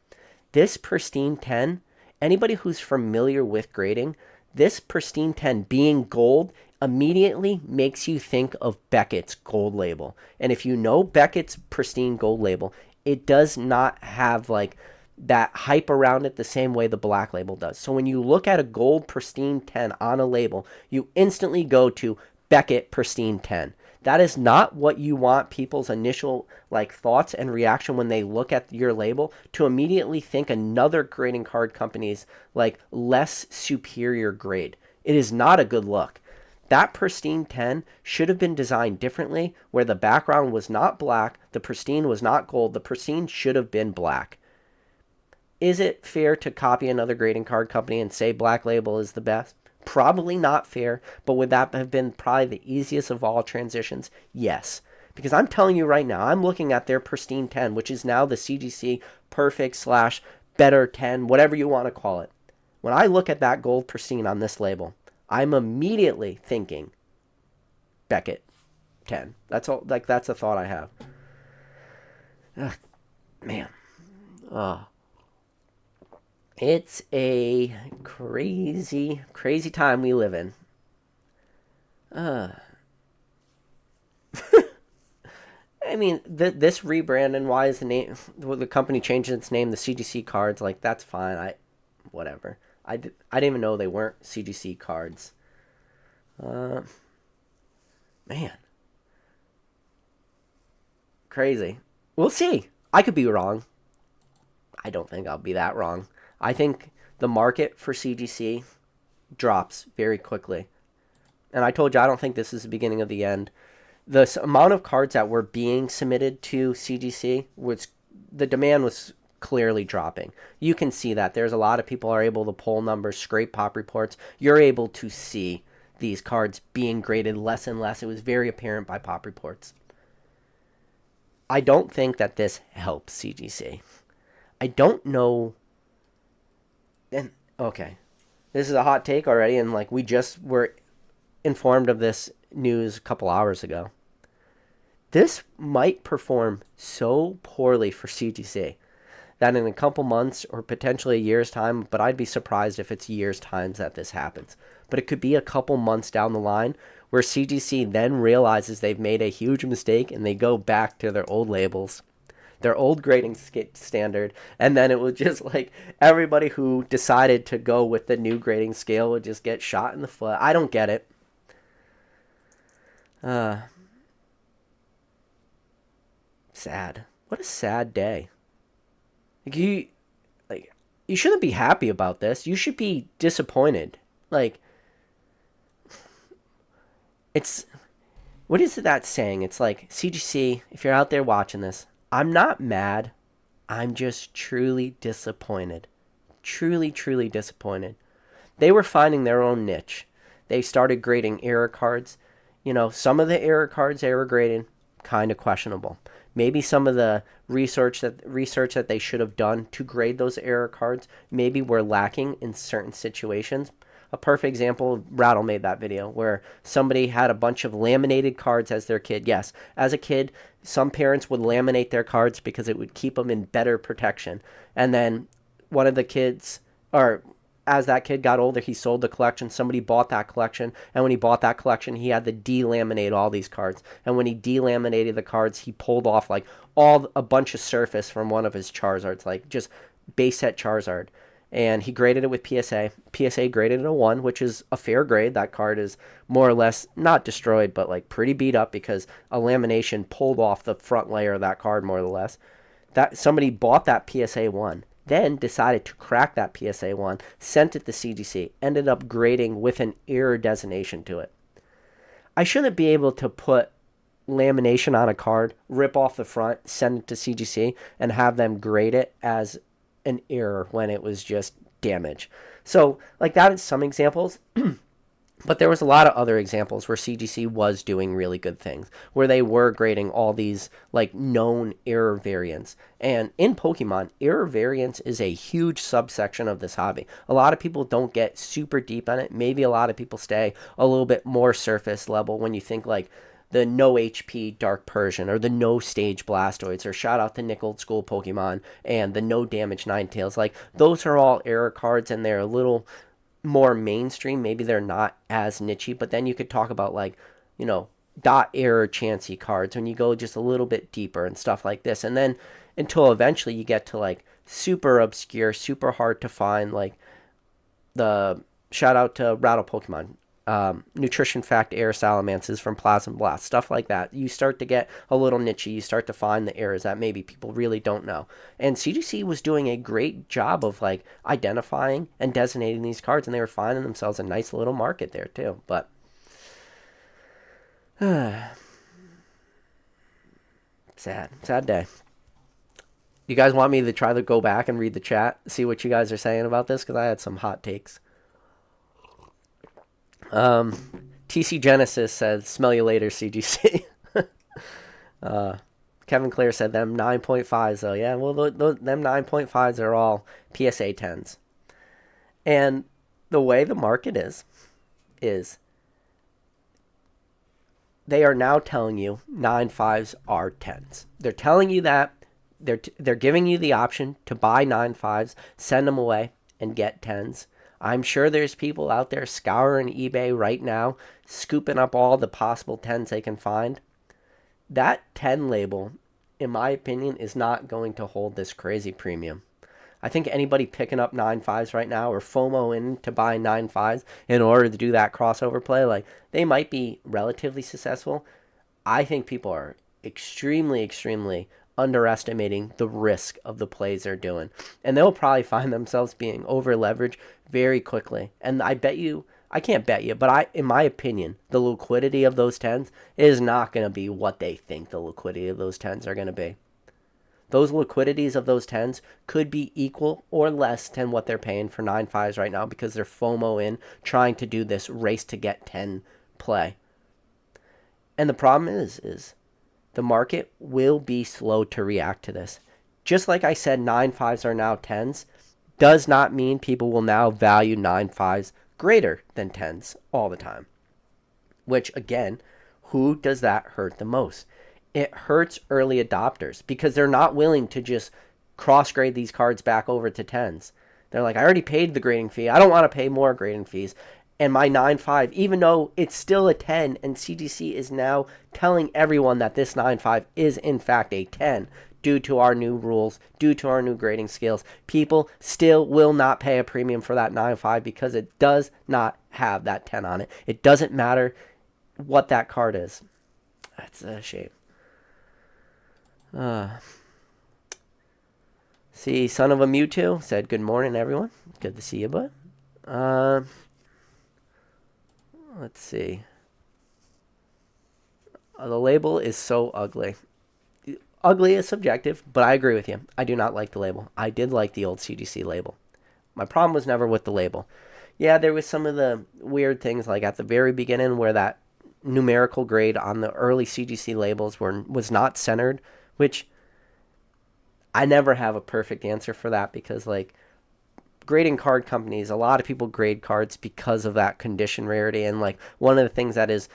S1: this pristine 10, anybody who's familiar with grading, this pristine 10 being gold immediately makes you think of Beckett's gold label. And if you know Beckett's pristine gold label, it does not have like that hype around it the same way the black label does. So when you look at a gold pristine 10 on a label, you instantly go to Beckett pristine 10. That is not what you want people's initial like thoughts and reaction when they look at your label, to immediately think another grading card company's like less superior grade. It is not a good look. That pristine 10 should have been designed differently, where the background was not black, the pristine was not gold, the pristine should have been black. Is it fair to copy another grading card company and say Black Label is the best? Probably not fair, but would that have been probably the easiest of all transitions? Yes. Because I'm telling you right now, I'm looking at their pristine 10, which is now the CGC perfect / better 10, whatever you want to call it. When I look at that gold pristine on this label, I'm immediately thinking Beckett 10. That's all. Like, that's a thought I have. Ugh, man. It's a crazy, crazy time we live in. I mean, this rebrand and why is the company changing its name, the CGC cards, like, that's fine. Whatever. I didn't even know they weren't CGC cards. Man. Crazy. We'll see. I could be wrong. I don't think I'll be that wrong. I think the market for CGC drops very quickly. And I told you, I don't think this is the beginning of the end. the amount of cards that were being submitted to CGC was, the demand was clearly dropping. You can see that. There's a lot of people are able to pull numbers, scrape pop reports. You're able to see these cards being graded less and less. It was very apparent by pop reports. I don't think that this helps CGC. I don't know. And okay, this is a hot take already, and like we just were informed of this news a couple hours ago. This might perform so poorly for CGC that in a couple months or potentially a year's time, but I'd be surprised if it's years' times that this happens. But it could be a couple months down the line where CGC then realizes they've made a huge mistake and they go back to their old labels, their old grading standard, and then it will just like everybody who decided to go with the new grading scale would just get shot in the foot. I don't get it. Sad. What a sad day. You shouldn't be happy about this. You should be disappointed. Like, it's, what is that saying? It's like, CGC, if you're out there watching this, I'm not mad. I'm just truly disappointed. Truly, truly disappointed. They were finding their own niche. They started grading error cards. You know, some of the error cards they were grading, kind of questionable. Maybe some of the research that they should have done to grade those error cards maybe were lacking in certain situations. A perfect example, Rattle made that video where somebody had a bunch of laminated cards as their kid. Yes, as a kid, some parents would laminate their cards because it would keep them in better protection. And then one of the kids, or as that kid got older, he sold the collection. Somebody bought that collection, and when he bought that collection, he had to delaminate all these cards. And when he delaminated the cards, he pulled off like a bunch of surface from one of his Charizards, like just base set Charizard. And he graded it with PSA. PSA graded it a 1, which is a fair grade. That card is more or less not destroyed, but like pretty beat up because a lamination pulled off the front layer of that card more or less. That somebody bought that PSA 1. Then decided to crack that PSA 1, sent it to CGC, ended up grading with an error designation to it. I shouldn't be able to put lamination on a card, rip off the front, send it to CGC, and have them grade it as an error when it was just damage. So, like that is some examples. But there was a lot of other examples where CGC was doing really good things, where they were grading all these like known error variants. And in Pokemon, error variance is a huge subsection of this hobby. A lot of people don't get super deep on it. Maybe a lot of people stay a little bit more surface level when you think like the no HP Dark Persian or the no stage Blastoids, or shout out to Nick Old School Pokemon and the no damage Ninetales. Like those are all error cards and they're a little more mainstream. Maybe they're not as nichey, but then you could talk about like, you know, dot error Chansey cards when you go just a little bit deeper and stuff like this. And then until eventually you get to like super obscure, super hard to find, like the shout out to Rattle Pokemon, Nutrition Fact Air Salamances from Plasma Blast, stuff like that. You start to get a little nichey. You start to find the errors that maybe people really don't know. And CGC was doing a great job of like identifying and designating these cards, and they were finding themselves a nice little market there too. But sad day. You guys want me to try to go back and read the chat, see what you guys are saying about this? Because I had some hot takes. TC Genesis said, smell you later, CGC. Kevin Clare said, them 9.5s, though. Yeah, well, them 9.5s are all PSA 10s. And the way the market is they are now telling you 9.5s are 10s. They're telling you that. They're giving you the option to buy 9.5s, send them away, and get 10s. I'm sure there's people out there scouring eBay right now, scooping up all the possible 10s they can find. That 10 label, in my opinion, is not going to hold this crazy premium. I think anybody picking up 9.5s right now or FOMO in to buy 9.5s in order to do that crossover play, like they might be relatively successful. I think people are extremely, extremely underestimating the risk of the plays they're doing. And they'll probably find themselves being over leveraged very quickly. And I bet you I can't bet you, but in my opinion, the liquidity of those 10s is not going to be what they think the liquidity of those 10s are going to be. Those liquidities of those 10s could be equal or less than what they're paying for 9.5s right now because they're FOMO in trying to do this race to get 10 play. And the problem is the market will be slow to react to this. Just like I said, 9.5s are now 10s, does not mean people will now value 9.5s greater than 10s all the time. Which, again, who does that hurt the most? It hurts early adopters because they're not willing to just cross-grade these cards back over to 10s. They're like, I already paid the grading fee. I don't want to pay more grading fees. And my 9.5, even though it's still a 10, and CGC is now telling everyone that this 9.5 is in fact a 10 due to our new rules, due to our new grading scales, people still will not pay a premium for that 9.5 because it does not have that 10 on it. It doesn't matter what that card is. That's a shame. See, son of a Mewtwo said, good morning, everyone. Good to see you, bud. Let's see. The label is so ugly. Ugly is subjective, but I agree with you. I do not like the label. I did like the old CGC label. My problem was never with the label. Yeah, there was some of the weird things, like at the very beginning where that numerical grade on the early CGC labels was not centered, which I never have a perfect answer for that because, like, grading card companies, a lot of people grade cards because of that condition rarity. And, like, one of the things that is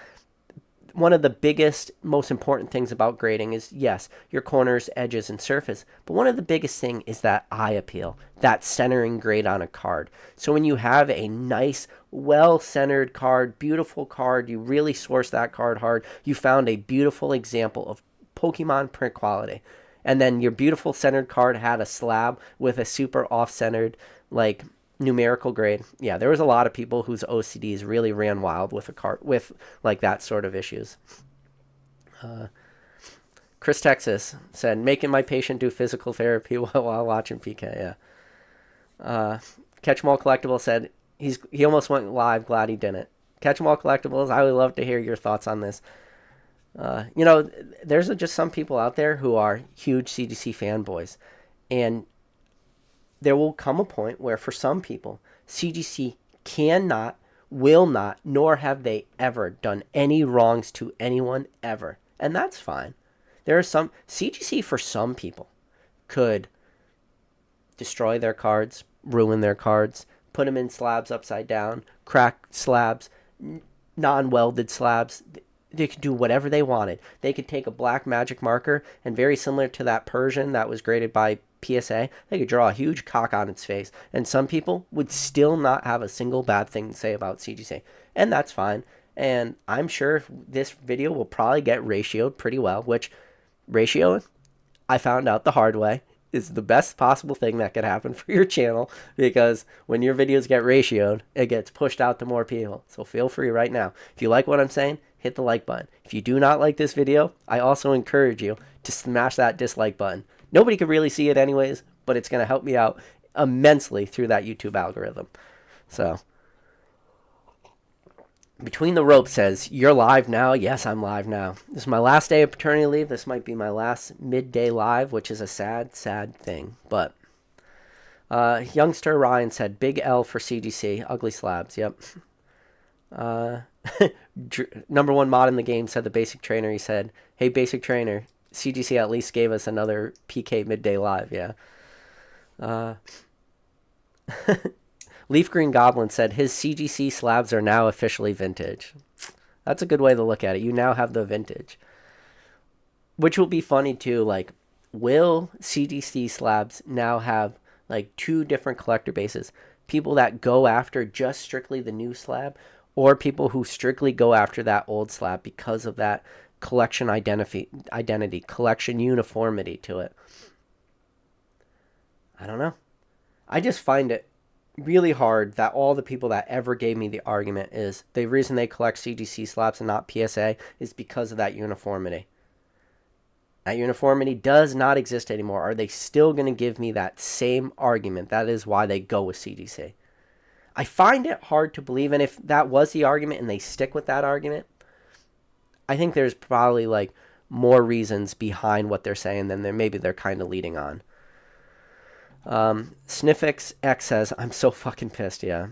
S1: one of the biggest, most important things about grading is, yes, your corners, edges, and surface. But one of the biggest thing is that eye appeal, that centering grade on a card. So when you have a nice, well-centered card, beautiful card, you really source that card hard, you found a beautiful example of Pokemon print quality. And then your beautiful centered card had a slab with a super off-centered, like, numerical grade. Yeah, there was a lot of people whose OCDs really ran wild with a card with like that sort of issues. Chris Texas said, making my patient do physical therapy while watching PK. Yeah. Catch 'em All Collectible said he almost went live. Glad he didn't. Catch 'em All Collectibles. I would love to hear your thoughts on this. There's just some people out there who are huge CGC fanboys, and there will come a point where for some people, CGC cannot, will not, nor have they ever done any wrongs to anyone ever. And that's fine. There are some, CGC for some people could destroy their cards, ruin their cards, put them in slabs upside down, crack slabs, non-welded slabs. They could do whatever they wanted. They could take a black magic marker and, very similar to that Persian that was graded by PSA, they could draw a huge cock on its face. And some people would still not have a single bad thing to say about CGC. And that's fine. And I'm sure this video will probably get ratioed pretty well, which ratioing, I found out the hard way, is the best possible thing that could happen for your channel, because when your videos get ratioed, it gets pushed out to more people. So feel free right now. If you like what I'm saying, hit the like button. If you do not like this video, I also encourage you to smash that dislike button. Nobody could really see it anyways, but it's going to help me out immensely through that YouTube algorithm. So, Between the Ropes says, you're live now? Yes, I'm live now. This is my last day of paternity leave. This might be my last midday live, which is a sad, sad thing. But Youngster Ryan said, big L for CGC. Ugly slabs. Yep. Number one mod in the game said the basic trainer. He said, hey, basic trainer, CGC at least gave us another PK midday live. Yeah. Leaf Green Goblin said his CGC slabs are now officially vintage. That's a good way to look at it. You now have the vintage. Which will be funny too. Like, will CGC slabs now have like two different collector bases? People that go after just strictly the new slab, or people who strictly go after that old slab because of that collection identity, collection uniformity to it. I don't know. I just find it really hard that all the people that ever gave me the argument is the reason they collect CGC slabs and not PSA is because of that uniformity. That uniformity does not exist anymore. Are they still going to give me that same argument? That is why they go with CGC. I find it hard to believe, and if that was the argument and they stick with that argument, I think there's probably like more reasons behind what they're saying than maybe they're kind of leading on. Sniffix X says, I'm so fucking pissed, yeah.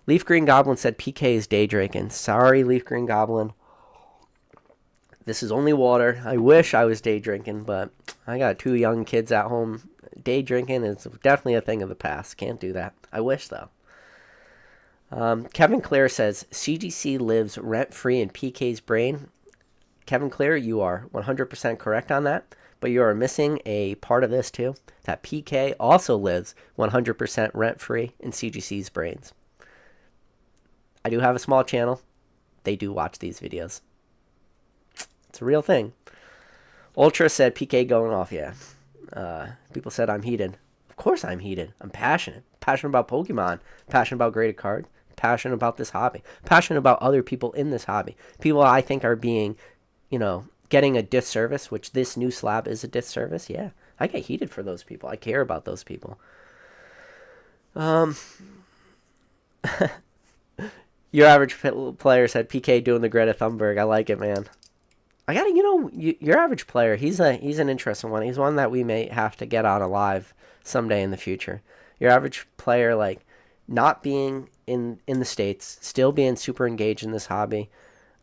S1: Leaf Green Goblin said PK is day drinking. Sorry, Leaf Green Goblin. This is only water. I wish I was day drinking, but I got 2 young kids at home. Day drinking is definitely a thing of the past. Can't do that. I wish, though. Kevin Clare says, CGC lives rent-free in PK's brain. Kevin Clare, you are 100% correct on that, but you are missing a part of this, too. That PK also lives 100% rent-free in CGC's brains. I do have a small channel. They do watch these videos. It's a real thing. Ultra said PK going off, yeah. People said I'm heated. Of course I'm heated. I'm passionate. Passionate about Pokemon. Passionate about graded cards. Passionate about this hobby. Passionate about other people in this hobby. People I think are being, getting a disservice, which this new slab is a disservice. Yeah, I get heated for those people. I care about those people. Your average player said PK doing the Greta Thunberg. I like it, man. I gotta, your average player, he's an interesting one. He's one that we may have to get on a live someday in the future. Your average player, like, not being in the States, still being super engaged in this hobby,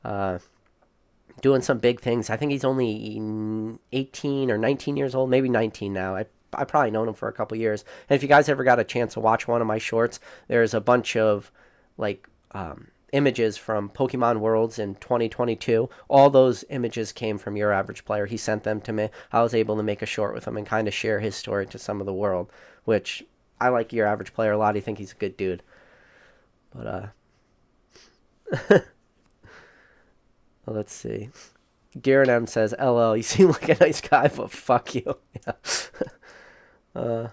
S1: doing some big things. I think he's only 18 or 19 years old, maybe 19 now. I probably known him for a couple years. And if you guys ever got a chance to watch one of my shorts, there's a bunch of, like, images from Pokemon Worlds in 2022. All those images came from Your Average Player. He sent them to me. I was able to make a short with him and kind of share his story to some of the world, which I like Your Average Player a lot. I think he's a good dude. But, let's see. Garrett M says, LL, you seem like a nice guy, but fuck you. Yeah.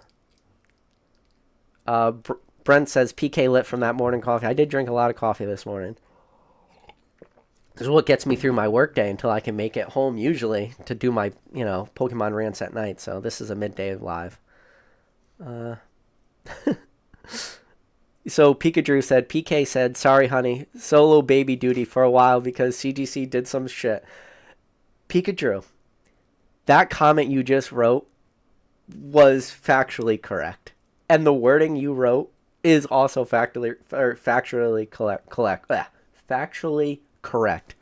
S1: Brent says, PK lit from that morning coffee. I did drink a lot of coffee this morning. This is what gets me through my workday until I can make it home, usually, to do my, Pokemon rants at night. So this is a midday live. So Pikachu said, PK said, sorry, honey, solo baby duty for a while because CGC did some shit. Pikachu, that comment you just wrote was factually correct. And the wording you wrote is also factually correct.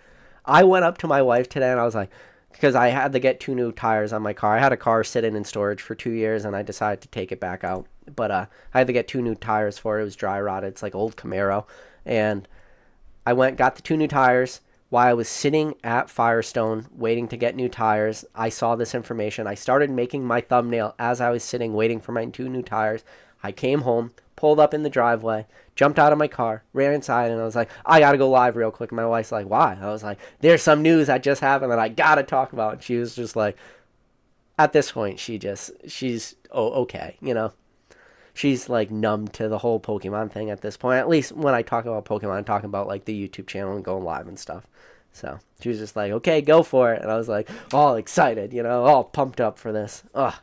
S1: I went up to my wife today and I was like, because I had to get 2 new tires on my car. I had a car sitting in storage for 2 years and I decided to take it back out. But I had to get 2 new tires for it. It was dry rotted. It's like old Camaro. And I got the 2 new tires. While I was sitting at Firestone waiting to get new tires, I saw this information. I started making my thumbnail as I was sitting waiting for my 2 new tires. I came home, pulled up in the driveway, jumped out of my car, ran inside, and I was like, I gotta go live real quick. And my wife's like, why? I was like, there's some news that just happened that I gotta talk about. And she was just like, at this point, she's okay, She's like numb to the whole Pokemon thing at this point. At least when I talk about Pokemon, I'm talking about like the YouTube channel and going live and stuff. So she was just like, okay, go for it. And I was like, all excited, all pumped up for this. Ugh,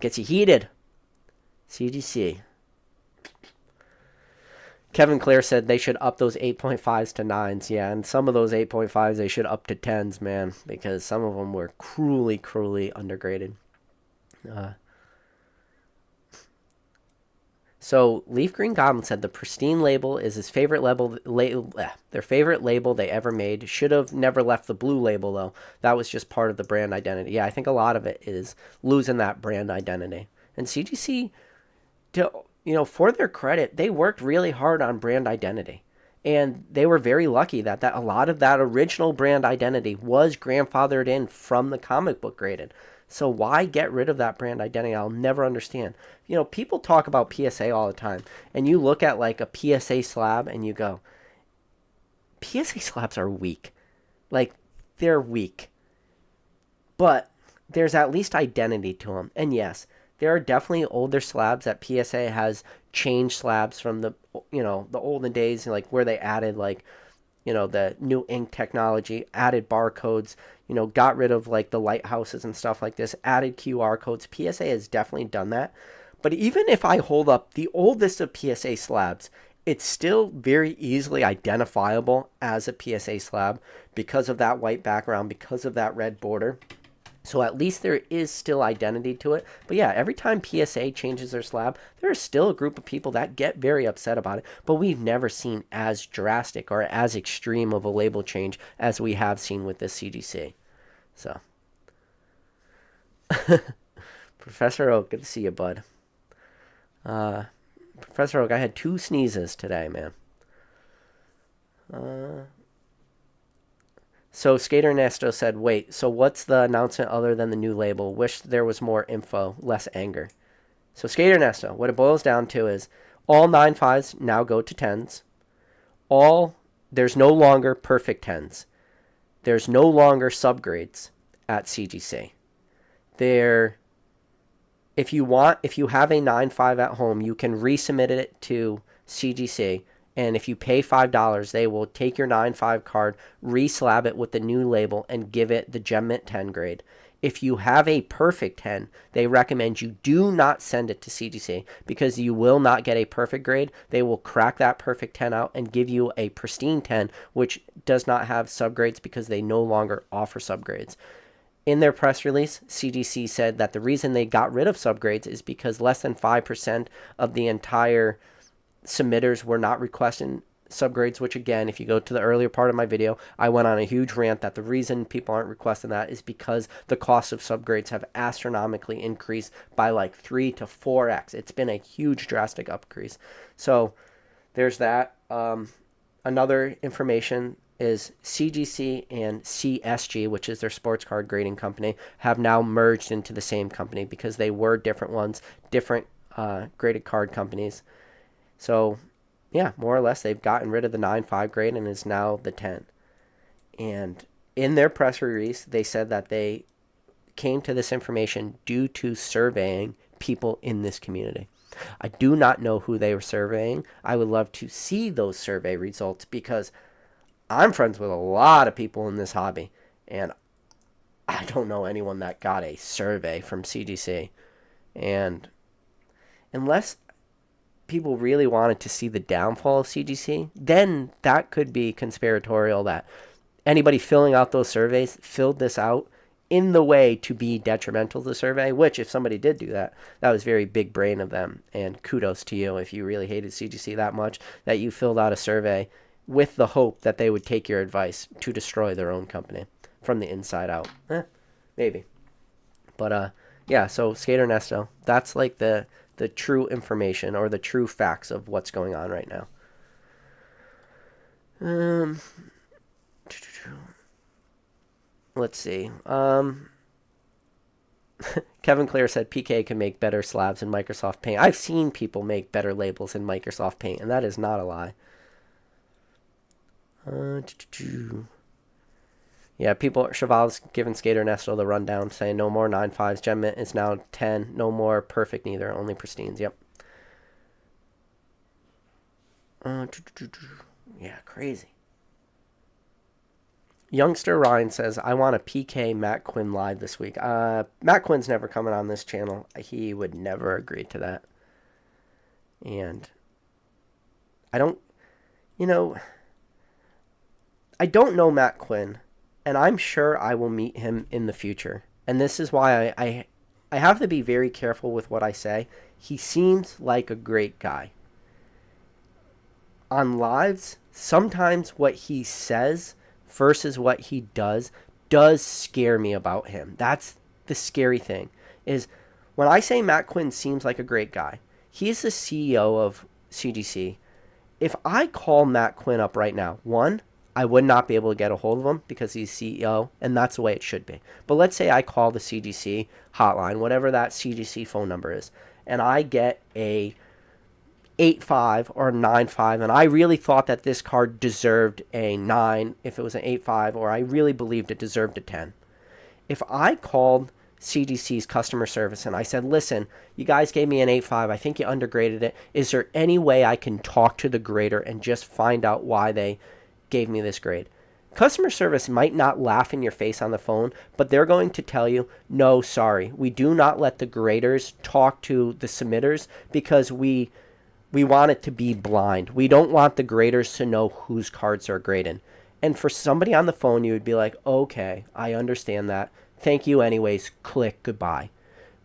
S1: gets you heated. CGC. Kevin Clare said they should up those 8.5s to 9s. Yeah, and some of those 8.5s they should up to 10s, man, because some of them were cruelly undergraded. So Leaf Green Goblin said the Pristine label is his favorite their favorite label they ever made. Should have never left the blue label, though. That was just part of the brand identity. Yeah, I think a lot of it is losing that brand identity. And CGC, for their credit, they worked really hard on brand identity. And they were very lucky that a lot of that original brand identity was grandfathered in from the comic book graded. So why get rid of that brand identity? I'll never understand. People talk about PSA all the time. And you look at like a PSA slab and you go, PSA slabs are weak. Like, they're weak. But there's at least identity to them. And yes, there are definitely older slabs that PSA has changed slabs from the olden days, like where they added like, the new ink technology, added barcodes, got rid of like the lighthouses and stuff like this, added QR codes. PSA has definitely done that. But even if I hold up the oldest of PSA slabs, it's still very easily identifiable as a PSA slab because of that white background, because of that red border. So at least there is still identity to it. But yeah, every time PSA changes their slab, there is still a group of people that get very upset about it. But we've never seen as drastic or as extreme of a label change as we have seen with this CGC. So, Professor Oak, good to see you, bud. Professor Oak, I had 2 sneezes today, man. So Skater Nesto said, wait, so what's the announcement other than the new label? Wish there was more info, less anger. So Skater Nesto, what it boils down to is all 9.5s now go to 10s. There's no longer perfect 10s. There's no longer subgrades at CGC. If you have a 9.5 at home, you can resubmit it to CGC. And if you pay $5, they will take your 9.5 card, reslab it with the new label, and give it the Gem Mint 10 grade. If you have a perfect 10, they recommend you do not send it to CGC because you will not get a perfect grade. They will crack that perfect 10 out and give you a pristine 10, which does not have subgrades because they no longer offer subgrades. In their press release, CGC said that the reason they got rid of subgrades is because less than 5% of the entire submitters were not requesting subgrades, which again, if you go to the earlier part of my video, I went on a huge rant that the reason people aren't requesting that is because the cost of subgrades have astronomically increased by like 3 to 4x. It's been a huge drastic increase. So there's that. Another information is CGC and CSG, which is their sports card grading company, have now merged into the same company because they were different ones, different graded card companies. So, yeah, more or less, they've gotten rid of the 9.5 grade and is now the 10. And in their press release, they said that they came to this information due to surveying people in this community. I do not know who they were surveying. I would love to see those survey results because I'm friends with a lot of people in this hobby, and I don't know anyone that got a survey from CGC. And unless people really wanted to see the downfall of CGC, then that could be conspiratorial that anybody filling out those surveys filled this out in the way to be detrimental to the survey, which if somebody did do that, that was very big brain of them. And kudos to you if you really hated CGC that much that you filled out a survey with the hope that they would take your advice to destroy their own company from the inside out. Maybe. But yeah, so Skater Nesto, that's like the true information or the true facts of what's going on right now. Let's see. Kevin Clear said PK can make better slabs in Microsoft Paint. I've seen people make better labels in Microsoft Paint, and that is not a lie. Yeah, Cheval's giving Skater Nesto the rundown, saying no more 9.5s. Gem Mint is now 10. No more perfect neither, only pristines. Yep. Yeah, crazy. Youngster Ryan says, I want a PK Matt Quinn live this week. Matt Quinn's never coming on this channel. He would never agree to that. And I don't know Matt Quinn, and I'm sure I will meet him in the future. And this is why I have to be very careful with what I say. He seems like a great guy. On lives, sometimes what he says versus what he does scare me about him. That's the scary thing, is when I say Matt Quinn seems like a great guy, he's the CEO of CGC. If I call Matt Quinn up right now, one, I would not be able to get a hold of him because he's CEO, and that's the way it should be. But let's say I call the CGC hotline, whatever that CGC phone number is, and I get a 8.5 or 9.5, and I really thought that this card deserved a 9 if it was an 8.5, or I really believed it deserved a 10. If I called CGC's customer service and I said, listen, you guys gave me an 8.5, I think you undergraded it. Is there any way I can talk to the grader and just find out why they gave me this grade? Customer service might not laugh in your face on the phone, but they're going to tell you, no, sorry, we do not let the graders talk to the submitters because we want it to be blind. We don't want the graders to know whose cards are graded. And for somebody on the phone, you would be like, okay, I understand that. Thank you anyways. Click, goodbye.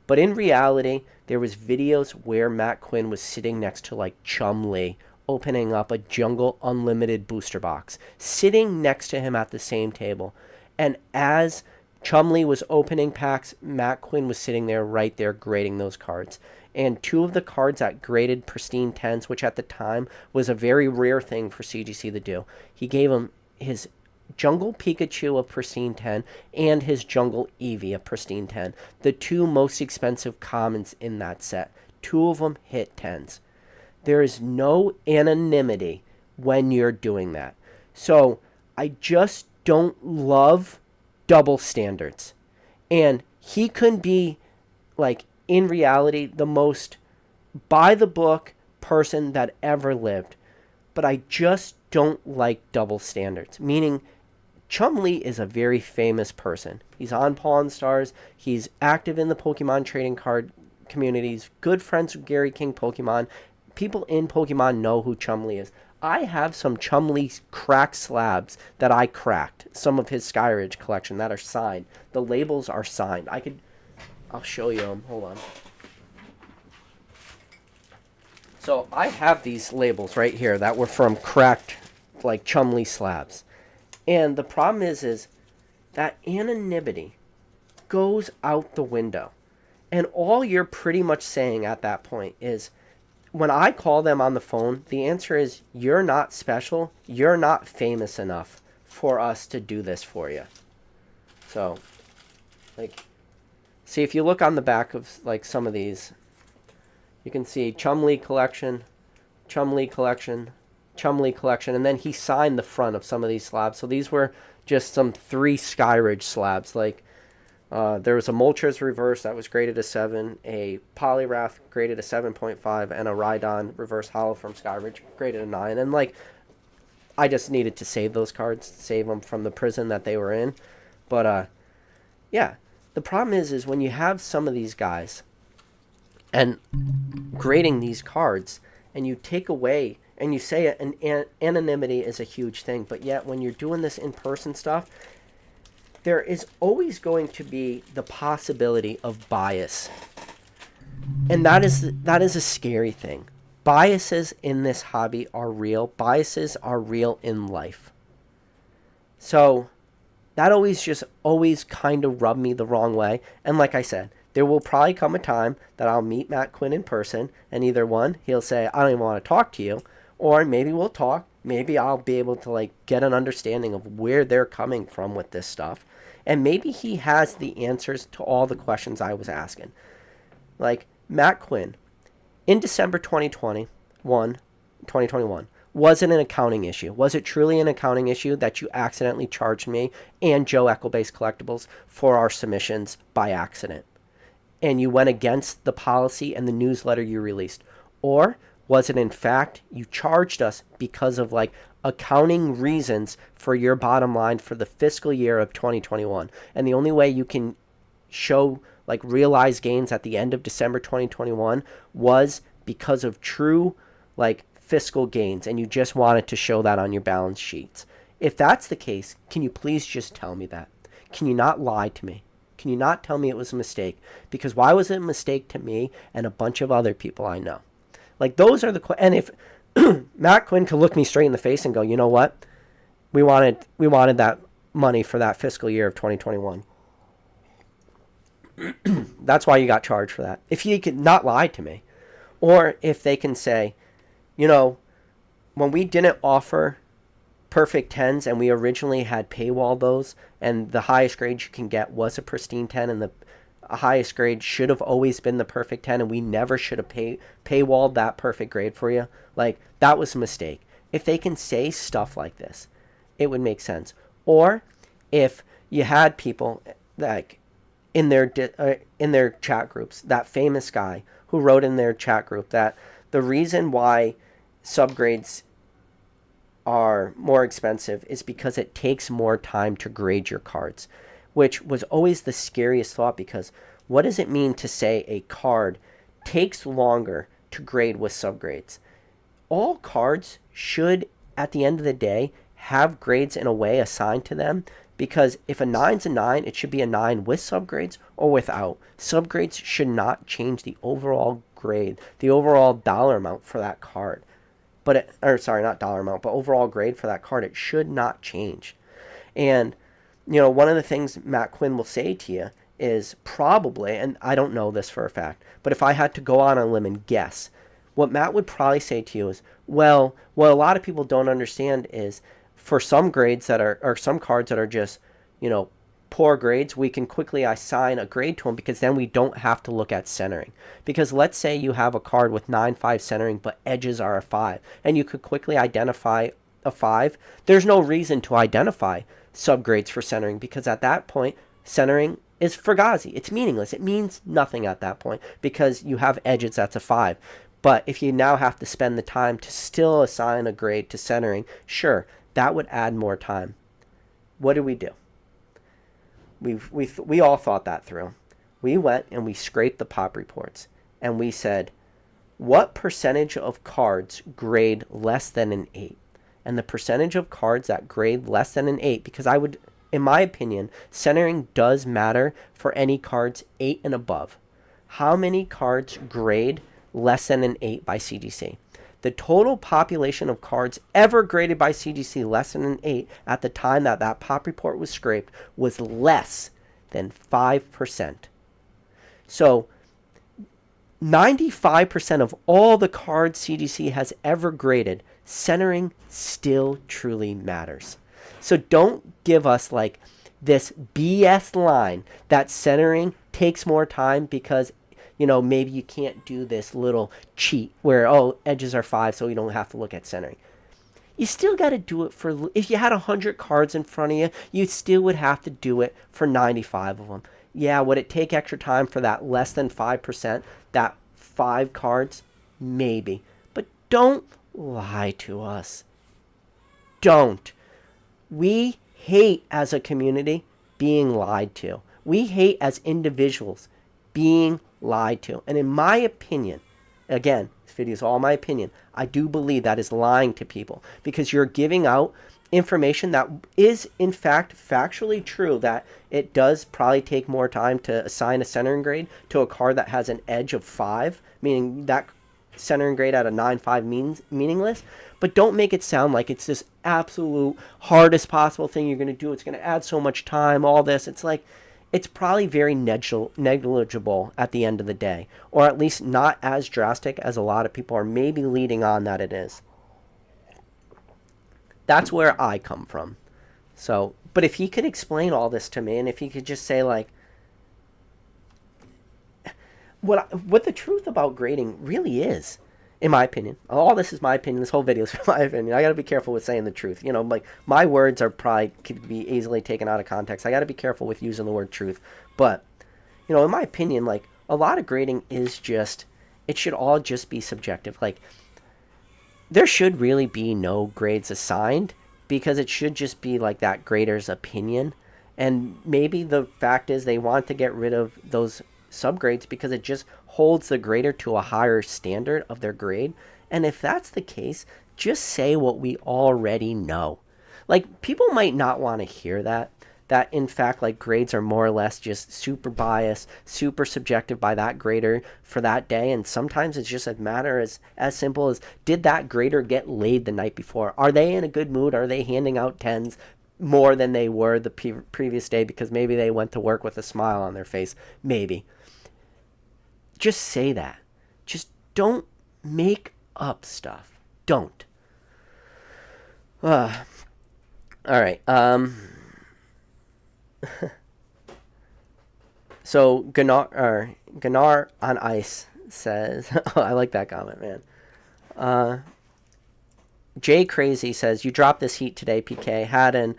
S1: But in reality, there was videos where Matt Quinn was sitting next to like Chum Lee, opening up a Jungle Unlimited booster box, sitting next to him at the same table. And as Chum Lee was opening packs, Matt Quinn was sitting there right there grading those cards. And two of the cards that graded Pristine 10s, which at the time was a very rare thing for CGC to do, he gave him his Jungle Pikachu of Pristine 10 and his Jungle Eevee of Pristine 10. The two most expensive commons in that set. Two of them hit 10s. There is no anonymity when you're doing that. So I just don't love double standards. And he couldn't be, like, in reality, the most by-the-book person that ever lived. But I just don't like double standards. Meaning, Chum Lee is a very famous person. He's on Pawn Stars. He's active in the Pokemon trading card communities. Good friends with Gary King Pokemon. People in Pokemon know who Chum Lee is. I have some Chum Lee cracked slabs that I cracked. Some of his Skyridge collection that are signed. The labels are signed. I'll show you them. Hold on. So I have these labels right here that were from cracked, like, Chum Lee slabs. And the problem is that anonymity goes out the window. And all you're pretty much saying at that point is, when I call them on the phone, the answer is, you're not special. You're not famous enough for us to do this for you. So, like, see, if you look on the back of, like, some of these, you can see Chum Lee collection, Chum Lee collection, Chum Lee collection, and then he signed the front of some of these slabs. So these were just some 3 Skyridge slabs. Like, there was a Moltres reverse that was graded a 7, a Poliwrath graded a 7.5, and a Rhydon reverse hollow from Skyridge graded a 9. And, like, I just needed to save those cards, save them from the prison that they were in. But, yeah, the problem is when you have some of these guys and grading these cards, and you take away, and you say anonymity is a huge thing, but yet when you're doing this in-person stuff, there is always going to be the possibility of bias. And that is a scary thing. Biases in this hobby are real. Biases are real in life. So that always kind of rubbed me the wrong way. And like I said, there will probably come a time that I'll meet Matt Quinn in person, and either one, he'll say, I don't even want to talk to you, or maybe we'll talk. Maybe I'll be able to, like, get an understanding of where they're coming from with this stuff. And maybe he has the answers to all the questions I was asking. Like, Matt Quinn, in December 2021, was it an accounting issue? Was it truly an accounting issue that you accidentally charged me and Joe Ecclebase Collectibles for our submissions by accident? And you went against the policy and the newsletter you released? Or was it in fact you charged us because of, like, accounting reasons for your bottom line for the fiscal year of 2021? And the only way you can show, like, realized gains at the end of December 2021 was because of true, like, fiscal gains, and you just wanted to show that on your balance sheets. If that's the case, can you please just tell me that? Can you not lie to me? Can you not tell me it was a mistake? Because why was it a mistake to me and a bunch of other people I know? Like, those are the and if Matt Quinn could look me straight in the face and go, you know what? We wanted that money for that fiscal year of 2021. That's why you got charged for that. If he could not lie to me. Or if they can say, you know, when we didn't offer perfect 10s and we originally had paywall those, and the highest grade you can get was a Pristine 10, and the highest grade should have always been the perfect 10, and we never should have paywalled that perfect grade for you. Like, that was a mistake. If they can say stuff like this, it would make sense. Or if you had people, like, in their chat groups, that famous guy who wrote in their chat group that the reason why subgrades are more expensive is because it takes more time to grade your cards, which was always the scariest thought, because what does it mean to say a card takes longer to grade with subgrades? All cards should, at the end of the day, have grades in a way assigned to them, because if a 9's a 9, it should be a 9 with subgrades or without. Subgrades should not change the overall grade, the overall dollar amount for that card. Not dollar amount, but overall grade for that card. It should not change. And, one of the things Matt Quinn will say to you is probably, and I don't know this for a fact, but if I had to go on a limb and guess, what Matt would probably say to you is, well, what a lot of people don't understand is for some grades that are, or some cards that are just, poor grades, we can quickly assign a grade to them, because then we don't have to look at centering. Because let's say you have a card with 9-5 centering, but edges are a 5, and you could quickly identify a 5. There's no reason to identify subgrades for centering, because at that point, centering is fugazi. It's meaningless. It means nothing at that point, because you have edges that's a 5. But if you now have to spend the time to still assign a grade to centering, sure, that would add more time. What do? We all thought that through. We went and we scraped the pop reports, and we said, what percentage of cards grade less than an 8? And the percentage of cards that grade less than an 8, because in my opinion, centering does matter for any cards 8 and above. How many cards grade less than an 8 by CGC? The total population of cards ever graded by CGC less than an 8 at the time that pop report was scraped was less than 5%. So 95% of all the cards CGC has ever graded, centering still truly matters. So don't give us like this BS line that centering takes more time because maybe you can't do this little cheat where, edges are 5, so you don't have to look at centering. You still got to do it for, if you had 100 cards in front of you, you still would have to do it for 95 of them. Yeah, would it take extra time for that less than 5%, that 5 cards? Maybe. But don't lie to us. Don't. We hate as a community being lied to. We hate as individuals being lied to. And in my opinion, again, this video is all my opinion, I do believe that is lying to people, because you're giving out information that is in fact factually true, that it does probably take more time to assign a centering grade to a card that has an edge of 5, meaning that centering grade at a 9-5 means meaningless. But don't make it sound like it's this absolute hardest possible thing you're going to do. It's going to add so much time, all this. It's like, it's probably very negligible at the end of the day, or at least not as drastic as a lot of people are maybe leading on that it is. That's where I come from. So, but if he could explain all this to me, and if he could just say like, what the truth about grading really is, in my opinion. All this is my opinion. This whole video is my opinion. I got to be careful with saying the truth. Like my words are probably could be easily taken out of context. I got to be careful with using the word truth. But, in my opinion, like a lot of grading is just, it should all just be subjective. Like there should really be no grades assigned, because it should just be like that grader's opinion. And maybe the fact is they want to get rid of those subgrades because it just holds the grader to a higher standard of their grade. And if that's the case, just say what we already know. Like people might not want to hear that in fact like grades are more or less just super biased, super subjective by that grader for that day. And sometimes it's just a matter as simple as, did that grader get laid the night before? Are they in a good mood? Are they handing out 10s more than they were the previous day because maybe they went to work with a smile on their face? Maybe. Just say that. Just don't make up stuff. Don't. All right. So Ganar on Ice says, oh, I like that comment, man. Jay Crazy says, you dropped this heat today, PK. Had an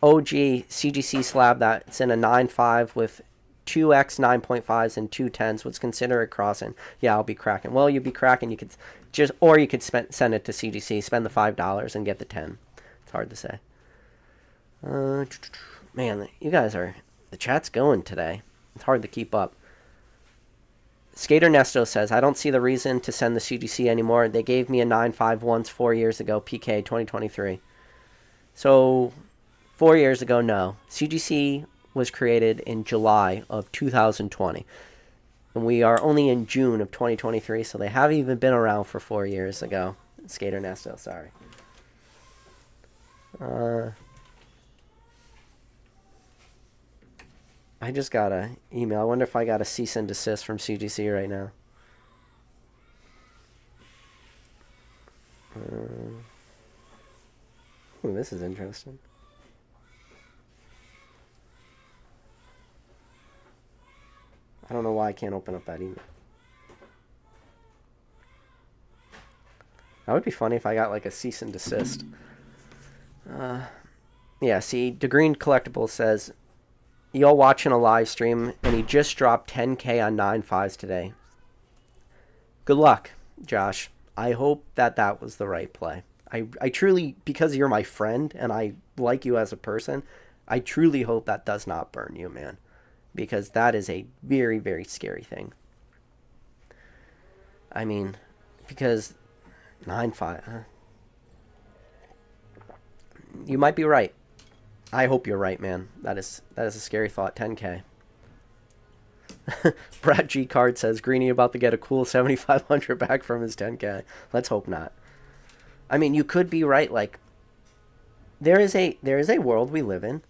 S1: OG CGC slab that's in a 9.5 with 2x 9.5s and 2 10s. Let's consider it crossing. Yeah, I'll be cracking. Well, you'd be cracking. You could send it to CGC, spend the $5 and get the 10. It's hard to say. Man, you guys the chat's going today. It's hard to keep up. Skater Nesto says, I don't see the reason to send the CGC anymore. They gave me a 9.5 once 4 years ago, PK 2023. So 4 years ago, no. CGC was created in July of 2020. And we are only in June of 2023, so they haven't even been around for 4 years ago. Skater Nesto, sorry. I just got an email. I wonder if I got a cease and desist from CGC right now. Ooh, this is interesting. I don't know why I can't open up that email. That would be funny if I got like a cease and desist. Yeah, see, DeGreen Collectibles says, y'all watching a live stream, and he just dropped 10K on 9.5s today. Good luck, Josh. I hope that was the right play. I truly, because you're my friend and I like you as a person, I truly hope that does not burn you, man. Because that is a very, very scary thing. I mean, because 9.5, you might be right. I hope you're right, man. That is a scary thought. 10K. Brad G. Card says, Greeny about to get a cool 7,500 back from his 10K. Let's hope not. I mean, you could be right. Like, there is a world we live in.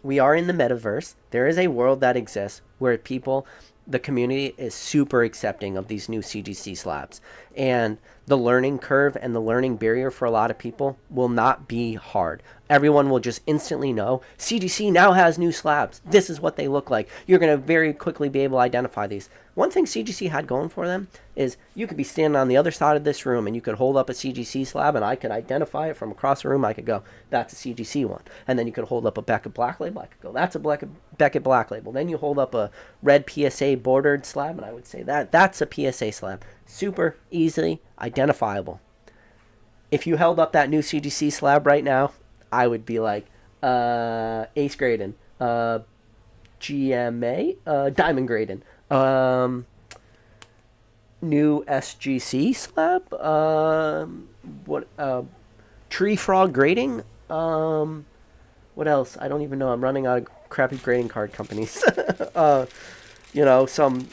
S1: We are in the metaverse. There is a world that exists where the community is super accepting of these new CGC slabs. And the learning curve and the learning barrier for a lot of people will not be hard. Everyone will just instantly know, CGC now has new slabs. This is what they look like. You're going to very quickly be able to identify these. One thing CGC had going for them is you could be standing on the other side of this room and you could hold up a CGC slab and I could identify it from across the room. I could go, that's a CGC one. And then you could hold up a Beckett Black Label. I could go, that's a Beckett Black Label. Then you hold up a red PSA bordered slab and I would say that's a PSA slab. Super easily identifiable. If you held up that new CGC slab right now, I would be like, Ace Graydon, GMA, Diamond Graydon, new SGC slab, Tree Frog Grading, what else? I don't even know. I'm running out of crappy grading card companies. Some,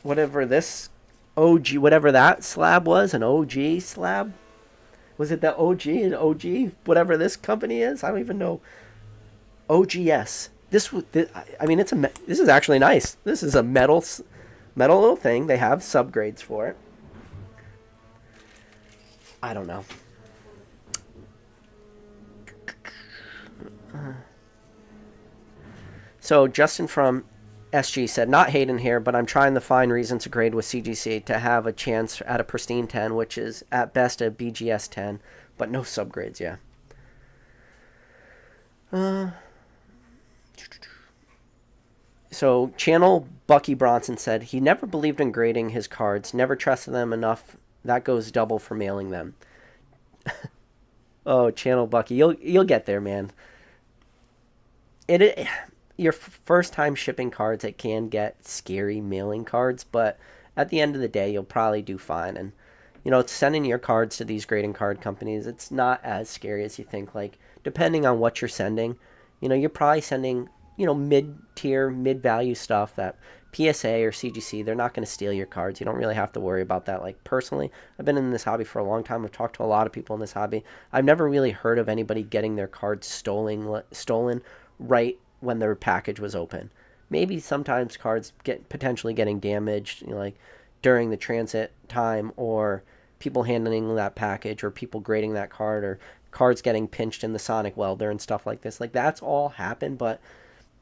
S1: whatever this OG, whatever that slab was, an OG slab. Was it the OG and OG, whatever this company is? I don't even know. OGS. This is actually nice. This is a metal little thing. They have subgrades for it. I don't know. So Justin from SG said, not hating here, but I'm trying to find reasons to grade with CGC to have a chance at a Pristine 10, which is at best a BGS 10, but no subgrades, yeah. So Channel Bucky Bronson said, he never believed in grading his cards, never trusted them enough. That goes double for mailing them. Oh, Channel Bucky, you'll get there, man. Your first time shipping cards, it can get scary mailing cards, but at the end of the day, you'll probably do fine. And, sending your cards to these grading card companies, it's not as scary as you think. Like, depending on what you're sending, you're probably sending, mid-tier, mid-value stuff that PSA or CGC, they're not going to steal your cards. You don't really have to worry about that. Like, personally, I've been in this hobby for a long time. I've talked to a lot of people in this hobby. I've never really heard of anybody getting their cards stolen right when their package was open. Maybe sometimes cards potentially getting damaged, like during the transit time, or people handling that package, or people grading that card, or cards getting pinched in the sonic welder and stuff like this. Like, that's all happened, but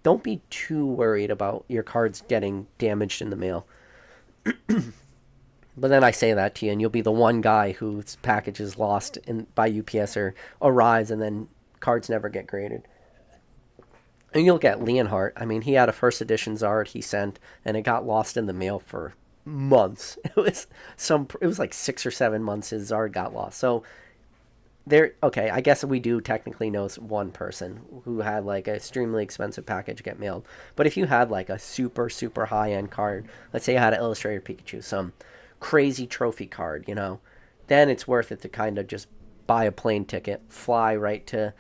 S1: don't be too worried about your cards getting damaged in the mail. But then I say that to you, and you'll be the one guy whose package is lost by UPS or arrives, and then cards never get graded. And you look at Leonhardt. I mean, he had a first edition Zard he sent, and it got lost in the mail for months. It was like 6 or 7 months his Zard got lost. So there, okay, I guess we do technically know one person who had like an extremely expensive package get mailed. But if you had like a super super high end card, let's say you had an Illustrator Pikachu, some crazy trophy card, then it's worth it to kind of just buy a plane ticket, fly right to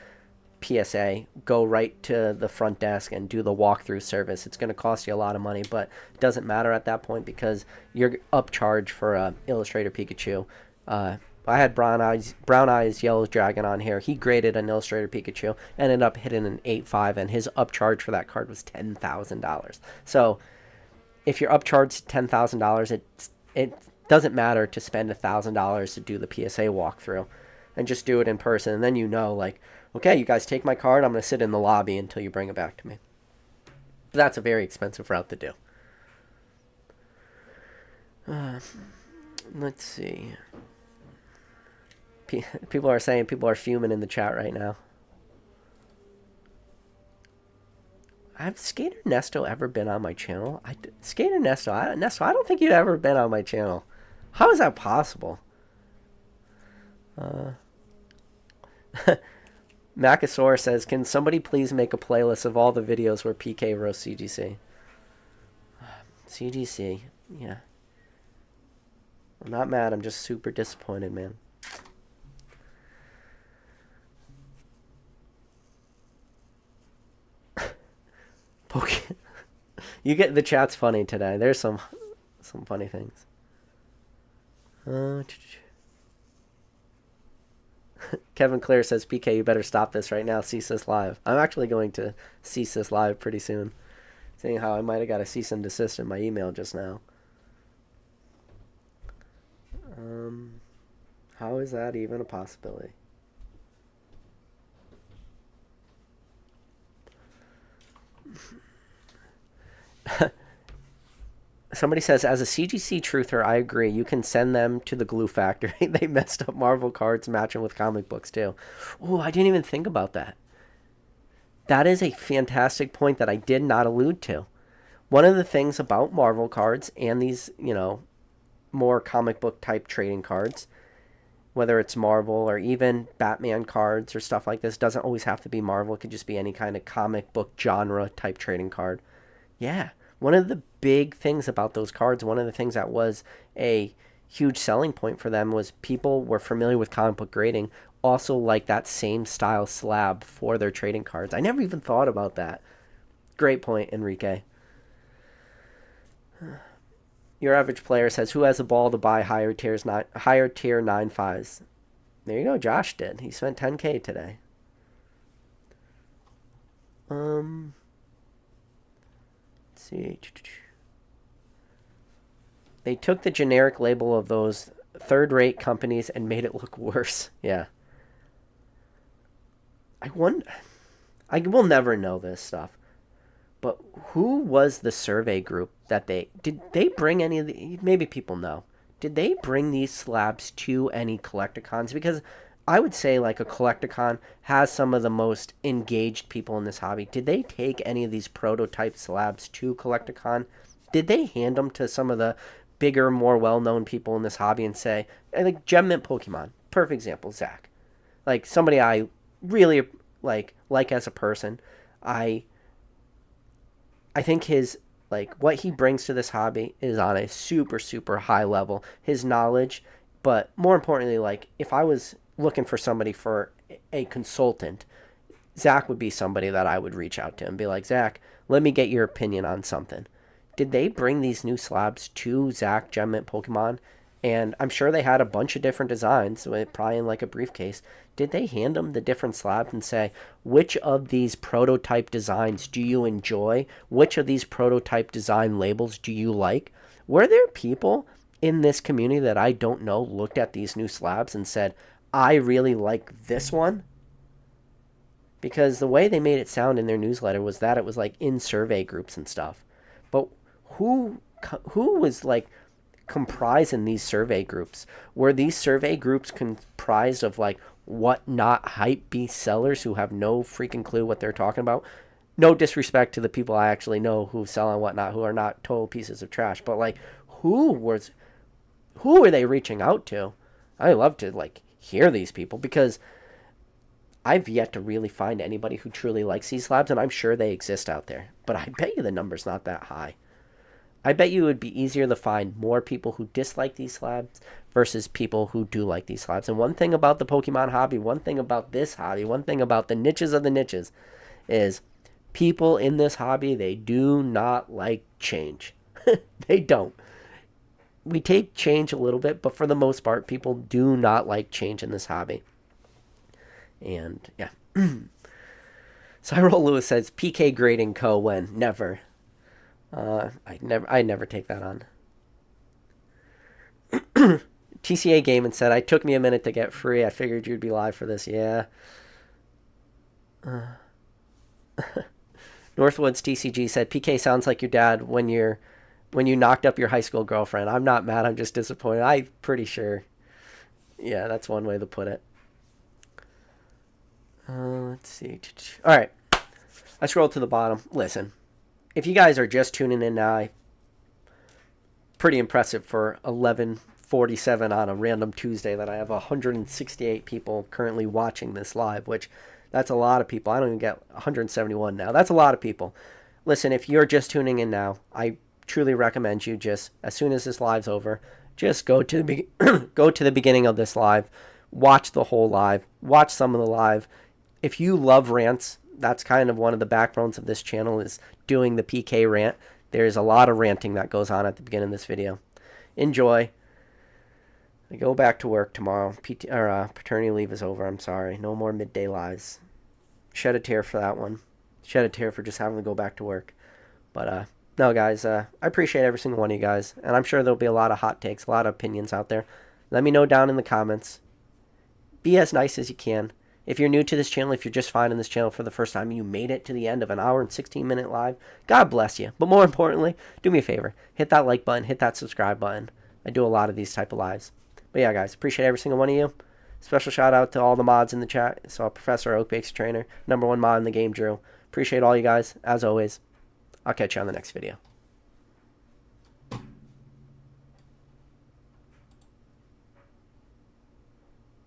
S1: PSA, go right to the front desk and do the walkthrough service. It's going to cost you a lot of money, but it doesn't matter at that point because you're upcharged for a Illustrator Pikachu. I had Brown Eyes Yellow Dragon on here. He graded an Illustrator Pikachu, ended up hitting an 8.5, and his upcharge for that card was $10,000. So if you're upcharged $10,000, it doesn't matter to spend $1,000 to do the PSA walkthrough, and just do it in person. And then like, okay, you guys take my card. I'm going to sit in the lobby until you bring it back to me. But that's a very expensive route to do. Let's see. People are saying people are fuming in the chat right now. Have Skater Nesto ever been on my channel? Skater Nesto, I don't think you've ever been on my channel. How is that possible? Macasaur says, can somebody please make a playlist of all the videos where PK roasts CGC? CGC, yeah. I'm not mad, I'm just super disappointed, man. You get the chat's funny today. There's some funny things. Kevin Clare says, PK, you better stop this right now. Cease this live. I'm actually going to cease this live pretty soon. Seeing how I might have got a cease and desist in my email just now. How is that even a possibility? Somebody says, as a CGC truther, I agree. You can send them to the glue factory. They messed up Marvel cards matching with comic books, too. Oh, I didn't even think about that. That is a fantastic point that I did not allude to. One of the things about Marvel cards and these, more comic book type trading cards, whether it's Marvel or even Batman cards or stuff like this, doesn't always have to be Marvel. It could just be any kind of comic book genre type trading card. Yeah. One of the big things about those cards, one of the things that was a huge selling point for them was people were familiar with comic book grading, also like that same style slab for their trading cards. I never even thought about that. Great point, Enrique. Your average player says, who has a ball to buy higher tier 9.5s? There you go, Josh did. He spent $10K today. See. They took the generic label of those third-rate companies and made it look worse. Yeah. I will never know this stuff. But who was the survey group that did they bring any of the, maybe people know, did they bring these slabs to any Collecticons? Because I would say like a Collecticon has some of the most engaged people in this hobby. Did they take any of these prototype slabs to Collecticon? Did they hand them to some of the bigger, more well-known people in this hobby and say, like Gem Mint Pokemon, perfect example, Zach. Like somebody I really like as a person. I think his, like, what he brings to this hobby is on a super, super high level. His knowledge, but more importantly, like, if I was looking for somebody for a consultant, Zach would be somebody that I would reach out to and be like, Zach, let me get your opinion on something. Did they bring these new slabs to Zach Gem Mint Pokemon? And I'm sure they had a bunch of different designs, probably in like a briefcase. Did they hand them the different slabs and say, which of these prototype designs do you enjoy? Which of these prototype design labels do you like? Were there people in this community that I don't know looked at these new slabs and said, I really like this one? Because the way they made it sound in their newsletter was that it was like in survey groups and stuff. But who was like comprised in these survey groups? Were these survey groups comprised of like what not hype beast sellers who have no freaking clue what they're talking about? no disrespect to the people I actually know who sell and whatnot, who are not total pieces of trash, but like, who were they reaching out to? I love to like hear these people, because I've yet to really find anybody who truly likes these slabs, and I'm sure they exist out there, but I bet you the number's not that high. I bet you it would be easier to find more people who dislike these slabs versus people who do like these slabs. And one thing about the Pokemon hobby, one thing about this hobby, one thing about the niches of the niches is people in this hobby, they do not like change. They don't. We take change a little bit, but for the most part, people do not like change in this hobby. And yeah. Cyril Lewis says PK grading co when never. I never take that on. TCA Gaming said, "I took me a minute to get free. I figured you'd be live for this." Yeah. Northwoods TCG said, "PK sounds like your dad when you knocked up your high school girlfriend." I'm not mad. I'm just disappointed. I'm pretty sure. Yeah, that's one way to put it. Let's see. All right. I scroll to the bottom. Listen, if you guys are just tuning in now, pretty impressive for 11:47 on a random Tuesday that I have 168 people currently watching this live, which that's a lot of people. I don't even get 171 now. That's a lot of people. Listen, if you're just tuning in now, I truly recommend you just, as soon as this live's over, just go to the go to the beginning of this live, watch the whole live, watch some of the live. If you love rants, that's kind of one of the backbones of this channel, is doing the PK rant. There's a lot of ranting that goes on at the beginning of this video. Enjoy. I go back to work tomorrow. Paternity leave is over. I'm sorry. No more midday lives. Shed a tear for that one. Shed a tear for just having to go back to work. But no, guys, I appreciate every single one of you guys. And I'm sure there'll be a lot of hot takes, a lot of opinions out there. Let me know down in the comments. Be as nice as you can. If you're new to this channel, if you're just finding this channel for the first time and you made it to the end of an hour and 16-minute live, God bless you. But more importantly, do me a favor. Hit that like button. Hit that subscribe button. I do a lot of these type of lives. But yeah, guys, appreciate every single one of you. Special shout out to all the mods in the chat. So Professor Oakbake's Trainer, #1 mod in the game, Drew. Appreciate all you guys, as always. I'll catch you on the next video.